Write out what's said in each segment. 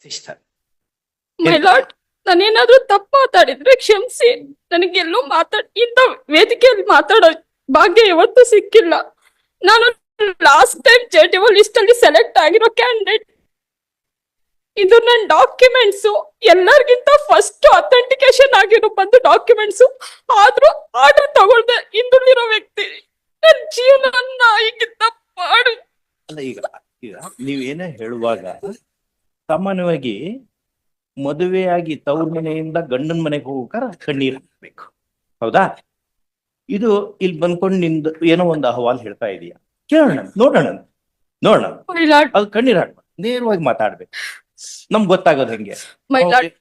Sister my lord, ನಾನೇನಾದ್ರೂ ತಪ್ಪು ಮಾತಾಡಿದ್ರೆ ಕ್ಷಮಿಸಿ. ನನಗೆಲ್ಲೂ ಇಂಥ ವೇದಿಕೆಯಲ್ಲಿ ಮಾತಾಡೋ ಭಾಗ್ಯ ಯಾವತ್ತೂ ಸಿಕ್ಕಿಲ್ಲ. ನಾನು ಲಾಸ್ಟ್ ಟೈಮ್ ಜೆಟಿಒ ಲಿಸ್ಟ್ ಅಲ್ಲಿ ಸೆಲೆಕ್ಟ್ ಆಗಿರೋ ಕ್ಯಾಂಡಿಡೇಟ್. ಇದು ನನ್ನ ಡಾಕ್ಯುಮೆಂಟ್ಸ್ ಎಲ್ಲರಿಗಿಂತ ಫಸ್ಟ್ ಅಥೆಂಟಿಕೇಶನ್ ಆಗಿರೋ ಬಂದು ಡಾಕ್ಯುಮೆಂಟ್ಸ್. ಆದ್ರೂ ಆರ್ಡರ್ ತಗೊಳ್ದೆ ಹಿಂದುಳಿರೋ ವ್ಯಕ್ತಿ. ನನ್ನ ಜೀವನ ಹೀಗಿದ್ದ ಮಾಡು. ಅಲ್ಲ, ಈಗ ಈಗ ನೀವ್ ಏನೇ ಹೇಳುವಾಗ ಸಾಮಾನ್ಯವಾಗಿ ಮದುವೆಯಾಗಿ ತವ್ರ ಮನೆಯಿಂದ ಗಂಡನ ಮನೆಗೆ ಹೋಗ್ಬೇಕಾರ ಕಣ್ಣೀರ್ ಹಾಕ್ಬೇಕು, ಹೌದಾ? ಇದು ಇಲ್ಲಿ ಬಂದ್ಕೊಂಡು ನಿಂದು ಏನೋ ಒಂದು ಅಹವಾಲ್ ಹೇಳ್ತಾ ಇದೀಯ, ಕೇಳೋಣ, ನೋಡೋಣ. ಮೈ ಲಾರ್ಡ್, ಅದು ಕಣ್ಣೀರ್ ಹಾಕ್ಬೇಕು, ನೇರವಾಗಿ ಮಾತಾಡ್ಬೇಕು. ನಮ್ಗೆ ಗೊತ್ತಾಗೋದು ಹೆಂಗೆ? ಮೈ ಲಾರ್ಡ್,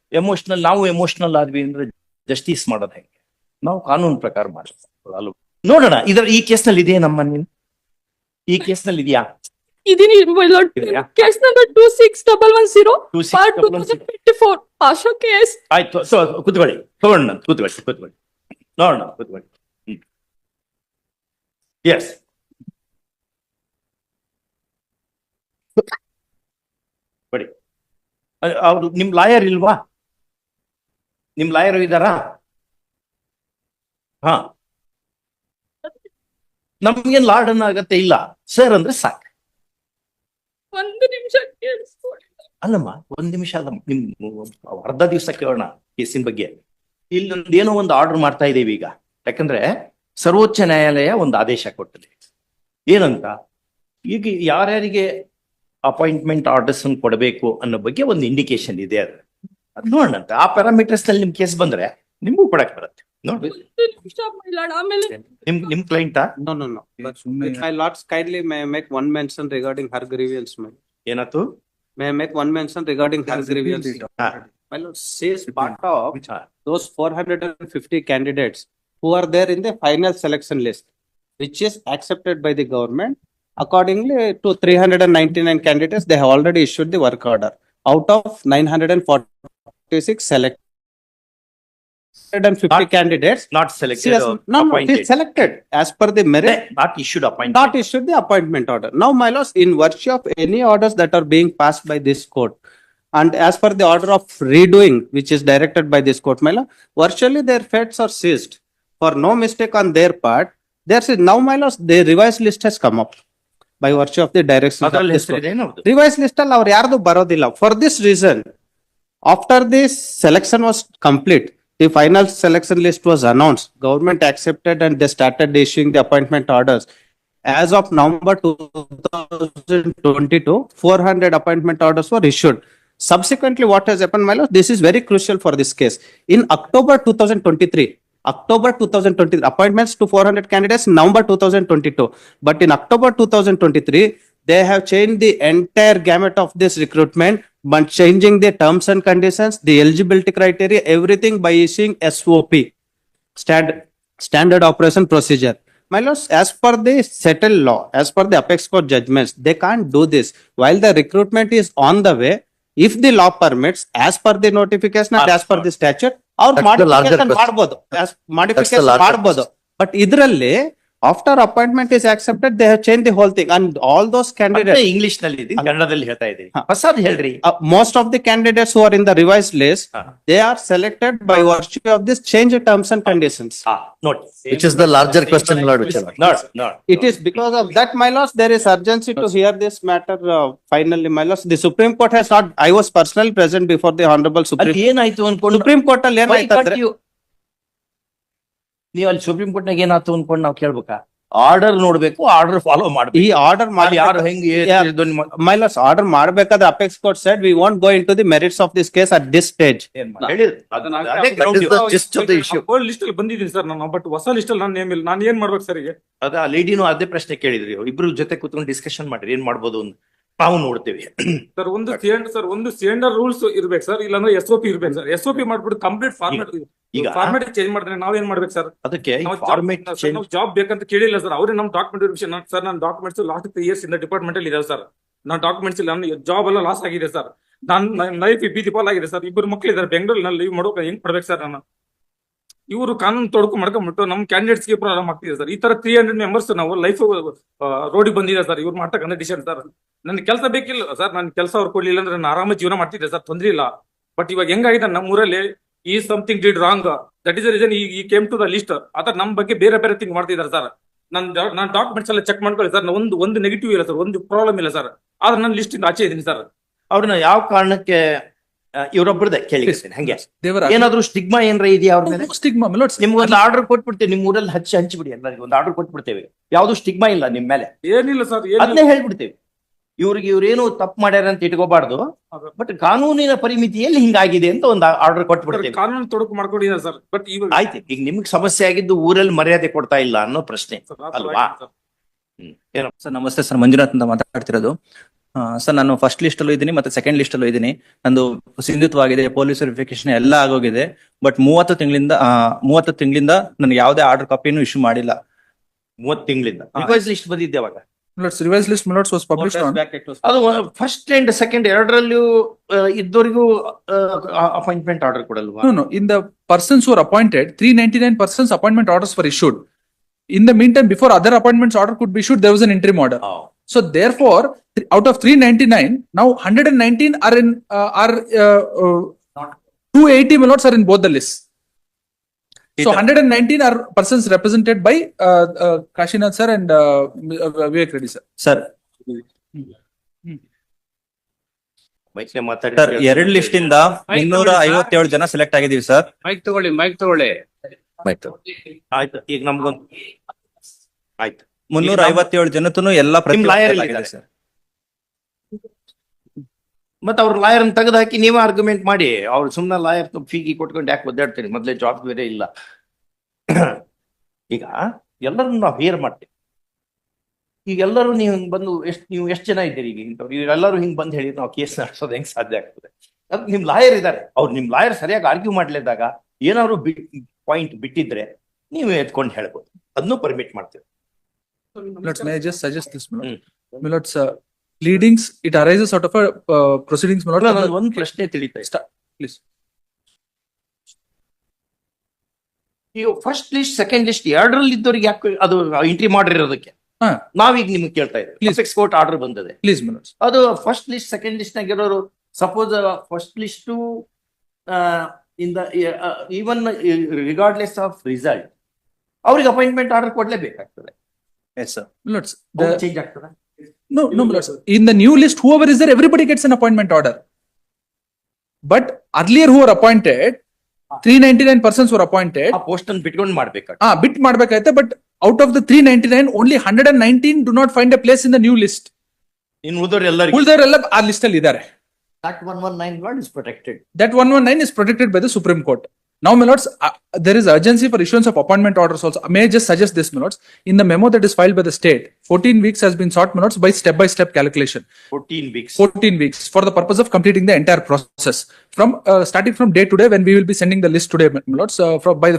ನಾವು ಎಮೋಷನಲ್ ಆದ್ವಿ ಅಂದ್ರೆ ಜಸ್ಟಿಸ್ ಮಾಡೋದು ಹೆಂಗೆ? ನಾವು ಕಾನೂನು ಪ್ರಕಾರ ಮಾಡ್ಬೇಕು. ನೋಡೋಣ, ಈ ಕೇಸ್ನಲ್ಲಿ ಇದೆಯಾ ಈ ಕೇಸ್ನಲ್ಲಿ ಇದೆಯಾ? ಇದೀನಿ ಮೈ ಲಾರ್ಡ್. ಇದೆಯಾ? ಕೇಸ್ ನಂಬರ್ 26110 ಪಾರ್ಟ್ 2611 2024 ಆಶಾ ಕೇಸ್. ಆಯ್ತು, ಕೂತ್ಕೊಳ್ಳಿ, ಕೂತ್ಕೊಳ್ಳಿ, ನೋಡೋಣ, ಕೂತ್ಕೊಳ್ಳಿ. ಎಸ್, ಬಡಿ. ಅವ್ರು ನಿಮ್ ಲಾಯರ್ ಇಲ್ವಾ? ನಿಮ್ ಲಾಯರ್ ಇದ್ದಾರಾ? ಹಾ, ನಮ್ಗೇನ್ ಲಾರ್ಡ್ ಅನ್ನೋ ಅಗತ್ಯ ಇಲ್ಲ, ಸರ್ ಅಂದ್ರೆ ಸಾಕು. ಒಂದು ನಿಮಿಷ ಕೇಳಿಸ್ಕೊಳ್ಳಿ. ಅಲ್ಲಮ್ಮ, ಒಂದ್ ನಿಮಿಷ ಅಲ್ಲ, ನಿಮ್ ಅರ್ಧ ದಿವಸ ಕೇಳೋಣ ಕೇಸಿನ ಬಗ್ಗೆ. ಇಲ್ಲೊಂದು ಏನೋ ಒಂದು ಆರ್ಡರ್ ಮಾಡ್ತಾ ಇದೀವಿ ಈಗ. ಯಾಕಂದ್ರೆ ಸರ್ವೋಚ್ಚ ನ್ಯಾಯಾಲಯ ಒಂದು ಆದೇಶ ಕೊಟ್ಟಿದೆ. ಏನಂತ, ಈಗ ಯಾರ್ಯಾರಿಗೆ ಅಪಾಯಿಂಟ್ಮೆಂಟ್ ಆರ್ಡರ್ಸ್ ಕೊಡಬೇಕು ಅನ್ನೋ ಬಗ್ಗೆ ಒಂದು ಇಂಡಿಕೇಶನ್ ಇದೆ. ಅದು ನೋಡೋಣಂತ. ಆ ಪ್ಯಾರಾಮೀಟರ್ಸ್ ನಲ್ಲಿ ನಿಮ್ ಕೇಸ್ ಬಂದ್ರೆ ನಿಮ್ಗೂ ಕೊಡಕ್ ಬರುತ್ತೆ. ನೋಡಿ, ಒಂದು ನಿಮಿಷ ಮೈ ಲಾರ್ಡ್. ಆಮೇಲೆ ನಿಮ್ ಕ್ಲೈಂಟಾ? No. But my lords, kindly may I make one mention regarding her grievance, ma'am. ಏನಾಯ್ತು? May I make one mention regarding her grievance? ಹಾ, My lord, she is part of ಹಾ. those 450 candidates who are there in the final selection list, which is accepted by the government. Accordingly to 399 candidates, they have already issued the work order. Out of 946 selected. 150 Not- candidates. Not She selected has, or no, it appointed. is selected as per the merit. Not issued appointed. Not issued the appointment order. Now, my lords, in virtue of any orders that are being passed by this court, and as per the order of redoing, which is directed by this court, my lord, virtually their fates are seized. For no mistake on their part, there's now, my lords, the revised list has come up by virtue of the direction of ಅದ್ರಲ್ಲಿ this ಹೆಸರು court. ಇದೆ ಏನದು? Revised list ಅಲ್ಲಿ ಅವ್ರು ಯಾರ್ದು ಬರೋದಿಲ್ಲ. For this reason, after this selection was complete, the final selection list was announced. Government accepted and they started issuing the appointment orders. As of November 2022, 400 appointment orders were issued. Subsequently, what has happened, my lord, this is very crucial for this case. In October 2023, appointments to 400 candidates, November 2022. But in October 2023, they have changed the entire gamut of this recruitment, but changing the terms and conditions, the eligibility criteria, everything by issuing SOP, standard operation procedure. My lords, as per the settled law, as per the apex court judgments, they can't do this. While the recruitment is on the way, if the law permits, as per the notification and as per the statute, or That's the larger modification question. ಮಾಡ್ಬೋದು, as modification larger ಮಾಡ್ಬೋದು. But ಇದರಲ್ಲಿ after appointment is accepted, they have changed the whole thing, and all those candidates, English ನಲ್ಲಿ ಇದೆ, ಕನ್ನಡದಲ್ಲಿ ಹೇಳ್ತಾ ಇದ್ದೀರಿ. ಹಾ. ಹೊಸದು ಹೇಳ್ರಿ. most of the candidates who are in the revised list, ಹಾ. they are selected by virtue of this change in terms and conditions. ನೋಡಿ, Which is the larger question, Lord Vichara. ನೋಡ್. It is because of that, my lords, there is urgency to hear this matter finally, my lords. The Supreme Court has not, I was personally present before the Honorable ಅಲ್ಲಿ Supreme ಏನಾಯ್ತು ಅನ್ಕೊಂಡು Supreme Court ಅಲ್ಲಿ Why ಏನಾಯ್ತು can't ಅಂದ್ರೆ, you- ನೀವು ಅಲ್ಲಿ supreme court ನಾಗ ಏನಾಯ್ತು ಅನ್ಕೊಂಡು ನಾವು ಕೇಳ್ಬೇಕಾ? ಆರ್ಡರ್ ನೋಡ್ಬೇಕು, ಆರ್ಡರ್ ಫಾಲೋ ಈ ಮಾಡ್ಬೇಕು. ಆರ್ಡರ್ ಅಲ್ಲಿ ಯಾರು ಹೆಂಗೆ my lords, order ಮಾಡ್ಬೇಕಾದ್ರೆ apex court said we won't go into the merits of this case at this stage. ಹೇಳಿದ್ರು. ಅದೇ That ground is the gist of the issue. List ಅಲ್ಲಿ ಬಂದಿದ್ದೀನಿ ಸರ್ ನಾನು, ಬಟ್ ಹೊಸ ಲಿಸ್ಟ್ ಅಲ್ಲಿ ನಾನು ನೇಮ್ ಇಲ್ಲ. ನಾನು ಏನ್ ಮಾಡ್ಬೇಕು ಸರ್ ಈಗ? ಅದ ಲೇಡಿನೂ ಅದೇ ಪ್ರಶ್ನೆ ಕೇಳಿದ್ರಿ. ಇಬ್ರು ಜೊತೆ ಕೂತ್ಕೊಂಡು ಡಿಸ್ಕಷನ್ ಮಾಡ್ರಿ, ಏನ್ ಮಾಡ್ಬೋದು ಅಂತ ನಾವು ನೋಡ್ತೇವೆ. ಸರ್ ಒಂದು ಸ್ಟ್ಯಾಂಡರ್ಡ್ ರೂಲ್ಸ್ ಇರ್ಬೇಕು ಸರ್, ಇಲ್ಲಾಂದ್ರೆ SOP ಇರ್ಬೇಕು ಸರ್. SOP ಮಾಡ್ಬಿಟ್ಟು ಕಂಪ್ಲೀಟ್ ಫಾರ್ಮೆಟ್ ಈಗ ಫಾರ್ಮೆಟ್ ಚೇಂಜ್ ಮಾಡಿದ್ರೆ ನಾವೇನ್ ಮಾಡ್ಬೇಕು ಸರ್? ಅದಕ್ಕೆ ಫಾರ್ಮೆಟ್ ಚೇಂಜ್ ನಾವು ಜಾಬ್ ಬೇಕಂತ ಕೇಳಿಲ್ಲ ಸರ್. ಅವ್ರೇ ನಮ್ಮ ಡಾಕ್ಯುಮೆಂಟ್ ವಿಷಯ ಸರ್, ನನ್ನ ಡಾಕ್ಯುಮೆಂಟ್ಸ್ ಲಾಸ್ಟ್ 3 years ಇಂದ ಡಿಪಾರ್ಟ್ಮೆಂಟ್ ಅಲ್ಲಿ ಇದಾವೆ ಸರ್. ನನ್ನ ಡಾಕ್ಯುಮೆಂಟ್ಸ್ ಇಲ್ಲ, ನನ್ನ ಜಾಬ್ ಎಲ್ಲ ಲಾಸ್ ಆಗಿದೆ ಸರ್. ನನ್ನ ಲೈಫ್ ಬೀದಿ ಪಾಲ್ ಆಗಿದೆ ಸರ್. 2 ಮಕ್ಳು ಇದಾರೆ ಬೆಂಗಳೂರಿನಲ್ಲಿ, ಲೀವ್ ಮಾಡೋಕೆ ಹೆಂಗ್ ಪಡ್ಬೇಕು ಸರ್ ನಾನು? ಇವರು ಕಾನೂನು ತೊಡಕು ಮಾಡ್ಕೊಂಡ್ಬಿಟ್ಟು ನಮ್ಮ ಕ್ಯಾಂಡಿಡೇಟ್ಸ್ ಗೆ ಪ್ರಾಬ್ಲಮ್ ಆಗ್ತಿದೆ ಸರ್. ಈ ತರ 300 ಮೆಂಬರ್ಸ್ ನಾವು ಲೈಫ್ ರೋಡಿಗೆ ಬಂದಿದೆ ಸರ್. ಇವ್ರು ಮಾಡ್ತಕ್ಕಂಥ ಡಿಸಿಷನ್ ಸರ್. ನನ್ ಕೆಲಸ ಬೇಕಿಲ್ಲ ಸರ್, ನನ್ ಕೆಲಸ ಅವ್ರು ಕೊಡ್ಲಿಲ್ಲ ಅಂದ್ರೆ ನಾನು ಆರಾಮ ಜೀವನ ಮಾಡ್ತಿದ್ದೆ ಸರ್, ತೊಂದ್ರೆ ಇಲ್ಲ. ಬಟ್ ಇವಾಗ ಹೆಂಗಾಗಿದೆ ನಮ್ಮ ಊರಲ್ಲಿ ಈ something did wrong, that is the reason ಈ ಕೇಮ್ ಟು ದ ಲಿಸ್ಟ್. ಆತರ ನಮ್ ಬಗ್ಗೆ ಬೇರೆ ಬೇರೆ ಥಿಂಗ್ ಮಾಡ್ತಿದ್ದಾರೆ ಸರ್. ನಾನು ಡಾಕ್ಯುಮೆಂಟ್ಸ್ ಎಲ್ಲ ಚೆಕ್ ಮಾಡ್ಕೊಳ್ಳಿ ಸರ್. ಒಂದು ನೆಗೆಟಿವ್ ಇಲ್ಲ ಸರ್, ಒಂದು ಪ್ರಾಬ್ಲಮ್ ಇಲ್ಲ ಸರ್. ಆದ್ರೆ ನಾನು ಲಿಸ್ಟ್ ಇಂದ ಆಚೆ ಇದ್ದೀನಿ ಸರ್. ಅವ್ರನ್ನ ಯಾವ ಕಾರಣಕ್ಕೆ ಇವರೊಬ್ಬರದೇ ಕೇಳಿಸ್ತೀನಿ ಹಂಗೆ ಏನಾದ್ರು ಸ್ಟಿಗ್ಮಾ ಏನ್ರ ಇದೆಯಾ ಅವ್ರ ಮೇಲೆ? ಸ್ಟಿಗ್ಮಾ ನಿಮ್ಗೆ ಒಂದು ಆರ್ಡರ್ ಕೊಟ್ಬಿಡ್ತೇವೆ, ನಿಮ್ ಊರಲ್ಲಿ ಹಂಚಿಬಿಡಿ ಎಲ್ಲರಿಗೂ ಒಂದು ಆರ್ಡರ್ ಕೊಟ್ಬಿಡ್ತೇವೆ. ಯಾವ್ದು ಸ್ಟಿಗ್ಮಾ ಇಲ್ಲ ನಿಮ್ ಮೇಲೆ, ಏನಿಲ್ಲ ಸರ್, ಅದನ್ನೇ ಹೇಳ್ಬಿಡ್ತೇವೆ. ಇವ್ರೇನು ತಪ್ಪು ಮಾಡ್ಯಾರ ಅಂತ ಇಟ್ಕೋಬಾರ್ದು, ಬಟ್ ಕಾನೂನಿನ ಪರಿಮಿತಿಯಲ್ಲಿ ಹಿಂಗಾಗಿದೆ ಅಂತ ಒಂದು ಆರ್ಡರ್ ಕೊಟ್ಬಿಡ್ತೇವೆ. ಕಾನೂನು ತೊಡಕು ಮಾಡ್ಕೊಂಡಿದ್ದಾರೆ ಸರ್. ಬಟ್ ಇವಾಗ ಆಯ್ತು, ಈಗ ನಿಮ್ಗೆ ಸಮಸ್ಯೆ ಆಗಿದ್ದು ಊರಲ್ಲಿ ಮರ್ಯಾದೆ ಕೊಡ್ತಾ ಇಲ್ಲ ಅನ್ನೋ ಪ್ರಶ್ನೆ ಅಲ್ವಾ? ಏನೋ ಸರ್ ನಮಸ್ತೆ ಸರ್, ಮಂಜುನಾಥ್ ಅಂತ ಮಾತಾಡ್ತಿರೋದು. ಸರ್ ನಾನು ಫಸ್ಟ್ ಲಿಸ್ಟ್ ಅಲ್ಲೂ ಇದ್ದೀನಿ ಮತ್ತೆ ಸೆಕೆಂಡ್ ಲಿಸ್ಟ್ ಅಲ್ಲೂ ಇದ್ದೀನಿ. ನಂದು ಸಿಂಧುತ್ವವಾಗಿದೆ, ಪೊಲೀಸ್ ವೆರಿಫಿಕೇಶನ್ ಎಲ್ಲ ಆಗೋಗಿದೆ. ಬಟ್ 30 ತಿಂಗಳಿಂದ ನನಗೆ ಯಾವುದೇ ಆರ್ಡರ್ ಕಾಪಿನೂ ಇಶ್ಯೂ ಮಾಡಿಲ್ಲ. 30 ತಿಂಗಳಿಂದ ರಿವೈಸ್ ಲಿಸ್ಟ್ ಬಂದಿದ್ದೆ ಅವಾಗ. Revise list was published on ಅದು ಫಸ್ಟ್ ಅಂಡ್ ಸೆಕೆಂಡ್ ಎರಡರಲ್ಲೂ ಇದ್ದವರಿಗೂ ಅಪಾಯಿಂಟ್ಮೆಂಟ್ ಆರ್ಡರ್ ಕೊಡಲ್ವಾ? No, in the persons who are appointed, 399 persons appointment orders were issued. In the meantime, before other appointments order could be issued, there was an interim order. So therefore, out of 399, now 119 are in 280 milots are in both the lists. So 119 are persons represented by Kashinath sir and Vivek Reddy sir. Sir, ಮೈಕ್ಲೆ ಮಾತಾಡಿ sir, ಎರಡು list ಇಂದ 357 ಜನ select ಆಗಿದೀವಿ sir. Mic ತಗೊಳ್ಳಿ. ಆಯ್ತು, ಈಗ ನಮ್ಗೊಂದು ಆಯ್ತು. 357 ಜನತನು ಎಲ್ಲ ನಿಮ್ lawyer ಎಲ್ಲಿದ್ದಾರೆ? ಸರ್. ಮತ್ತೆ ಅವ್ರ ಲಾಯರ್ ತೆಗೆದು ಹಾಕಿ ನೀವೇ ಆರ್ಗ್ಯುಮೆಂಟ್ ಮಾಡಿ. ಅವ್ರು ಸುಮ್ಮನೆ ಲಾಯರ್ ಫೀಗಿ ಕೊಟ್ಕೊಂಡು ಯಾಕೆ ಒದ್ದಾಡ್ತೀರಿ? ಮೊದ್ಲೇ ಜಾಬ್ ಬೇರೆ ಇಲ್ಲ. ಈಗ ಎಲ್ಲರನ್ನು ನಾವು ಹೇರ್ ಮಾಡ್ತೀವಿ. ಈಗ ಎಲ್ಲರೂ ನೀವು ಹಿಂಗ್ ಬಂದು ನೀವು ಎಷ್ಟು ಜನ ಇದ್ದೀರಿ ಈಗ ಇಂಥವ್ರು? ಎಲ್ಲರೂ ಹಿಂಗ್ ಬಂದು ಹೇಳಿ ನಾವು ಕೇಸ್ ನಡೆಸೋದು ಹೆಂಗ್ ಸಾಧ್ಯ ಆಗ್ತದೆ? ಅದು ನಿಮ್ ಲಾಯರ್ ಇದ್ದಾರೆ, ಅವ್ರು ನಿಮ್ ಲಾಯರ್ ಸರಿಯಾಗಿ ಆರ್ಗ್ಯೂ ಮಾಡ್ಲಿದ್ದಾಗ ಏನಾದ್ರು ಪಾಯಿಂಟ್ ಬಿಟ್ಟಿದ್ರೆ ನೀವು ಎತ್ಕೊಂಡು ಹೇಳ್ಬೋದು, ಅದನ್ನು ಪರ್ಮಿಟ್ ಮಾಡ್ತೀವಿ. Milots, may I just suggest this, Milots, pleadings, it arises out of a proceedings, Milots. ನಾನು ಒಂದು ಪ್ರಶ್ನೆ ತಿಳಿತಾ ಇಷ್ಟ. Please. ನೀವು ಫಸ್ಟ್ ಲಿಸ್ಟ್ ಸೆಕೆಂಡ್ ಲಿಸ್ಟ್ ಎರಡರಲ್ಲಿ ಇದ್ದವ್ರಿಗೆ ಯಾಕೆ ಅದು ಎಂಟ್ರಿ ಮಾಡಿರೋದಕ್ಕೆ ಹಾ. ನಾವೀಗ ನಿಮ್ಗೆ ಕೇಳ್ತಾ ಇದ್ದೀವಿ. Please. ಅಪೆಕ್ಸ್ ಕೋರ್ಟ್ ಆರ್ಡರ್ ಬಂದಿದೆ. Please, Milots. ಅದು ಫಸ್ಟ್ ಲಿಸ್ಟ್ ಸೆಕೆಂಡ್ ಲಿಸ್ಟ್ ನಾಗ ಇರೋರು ಸಪೋಸ್ ಫಸ್ಟ್ ಲಿಸ್ಟ್ ಇಂದ ಈವನ್ ರಿಗಾರ್ಡ್ಲೆಸ್ ಆಫ್ ರಿಸಲ್ಟ್ ಅವ್ರಿಗೆ ಅಪಾಯಿಂಟ್ಮೆಂಟ್ ಆರ್ಡರ್ ಕೊಡ್ಲೇಬೇಕಾಗ್ತದೆ. Yes, sir. Milots, ಚೇಂಜ್ ಆಗ್ತದೆ. no, Milots. In the new list, whoever is there, everybody gets an appointment order. But earlier who were appointed, 399 persons were appointed. ಆ post ಅನ್ನು ಬಿಟ್ಕೊಂಡು ಮಾಡ್ಬೇಕಾಗ್ತದೆ. Bit ಮಾಡ್ಬೇಕಾಯ್ತು, but out of the 399, only 119 do not find a place in the new list. ಇನ್ನು ಉಳಿದವ್ರು ಎಲ್ಲರಿಗೂ ಉಳಿದವರೆಲ್ಲ ಆ list ಅಲ್ಲಿ ಇದ್ದಾರೆ. That 119 word is protected. That 119 is protected by the Supreme Court. Now, Milots, there is urgency for issuance of appointment orders also. May I just suggest this, Milots? In the memo that is filed by the state, 14 weeks has been sought, Milots, by step calculation. 14 weeks. 14 weeks for the purpose of completing the entire process. From starting from day today, when we will be sending the list today, Milots,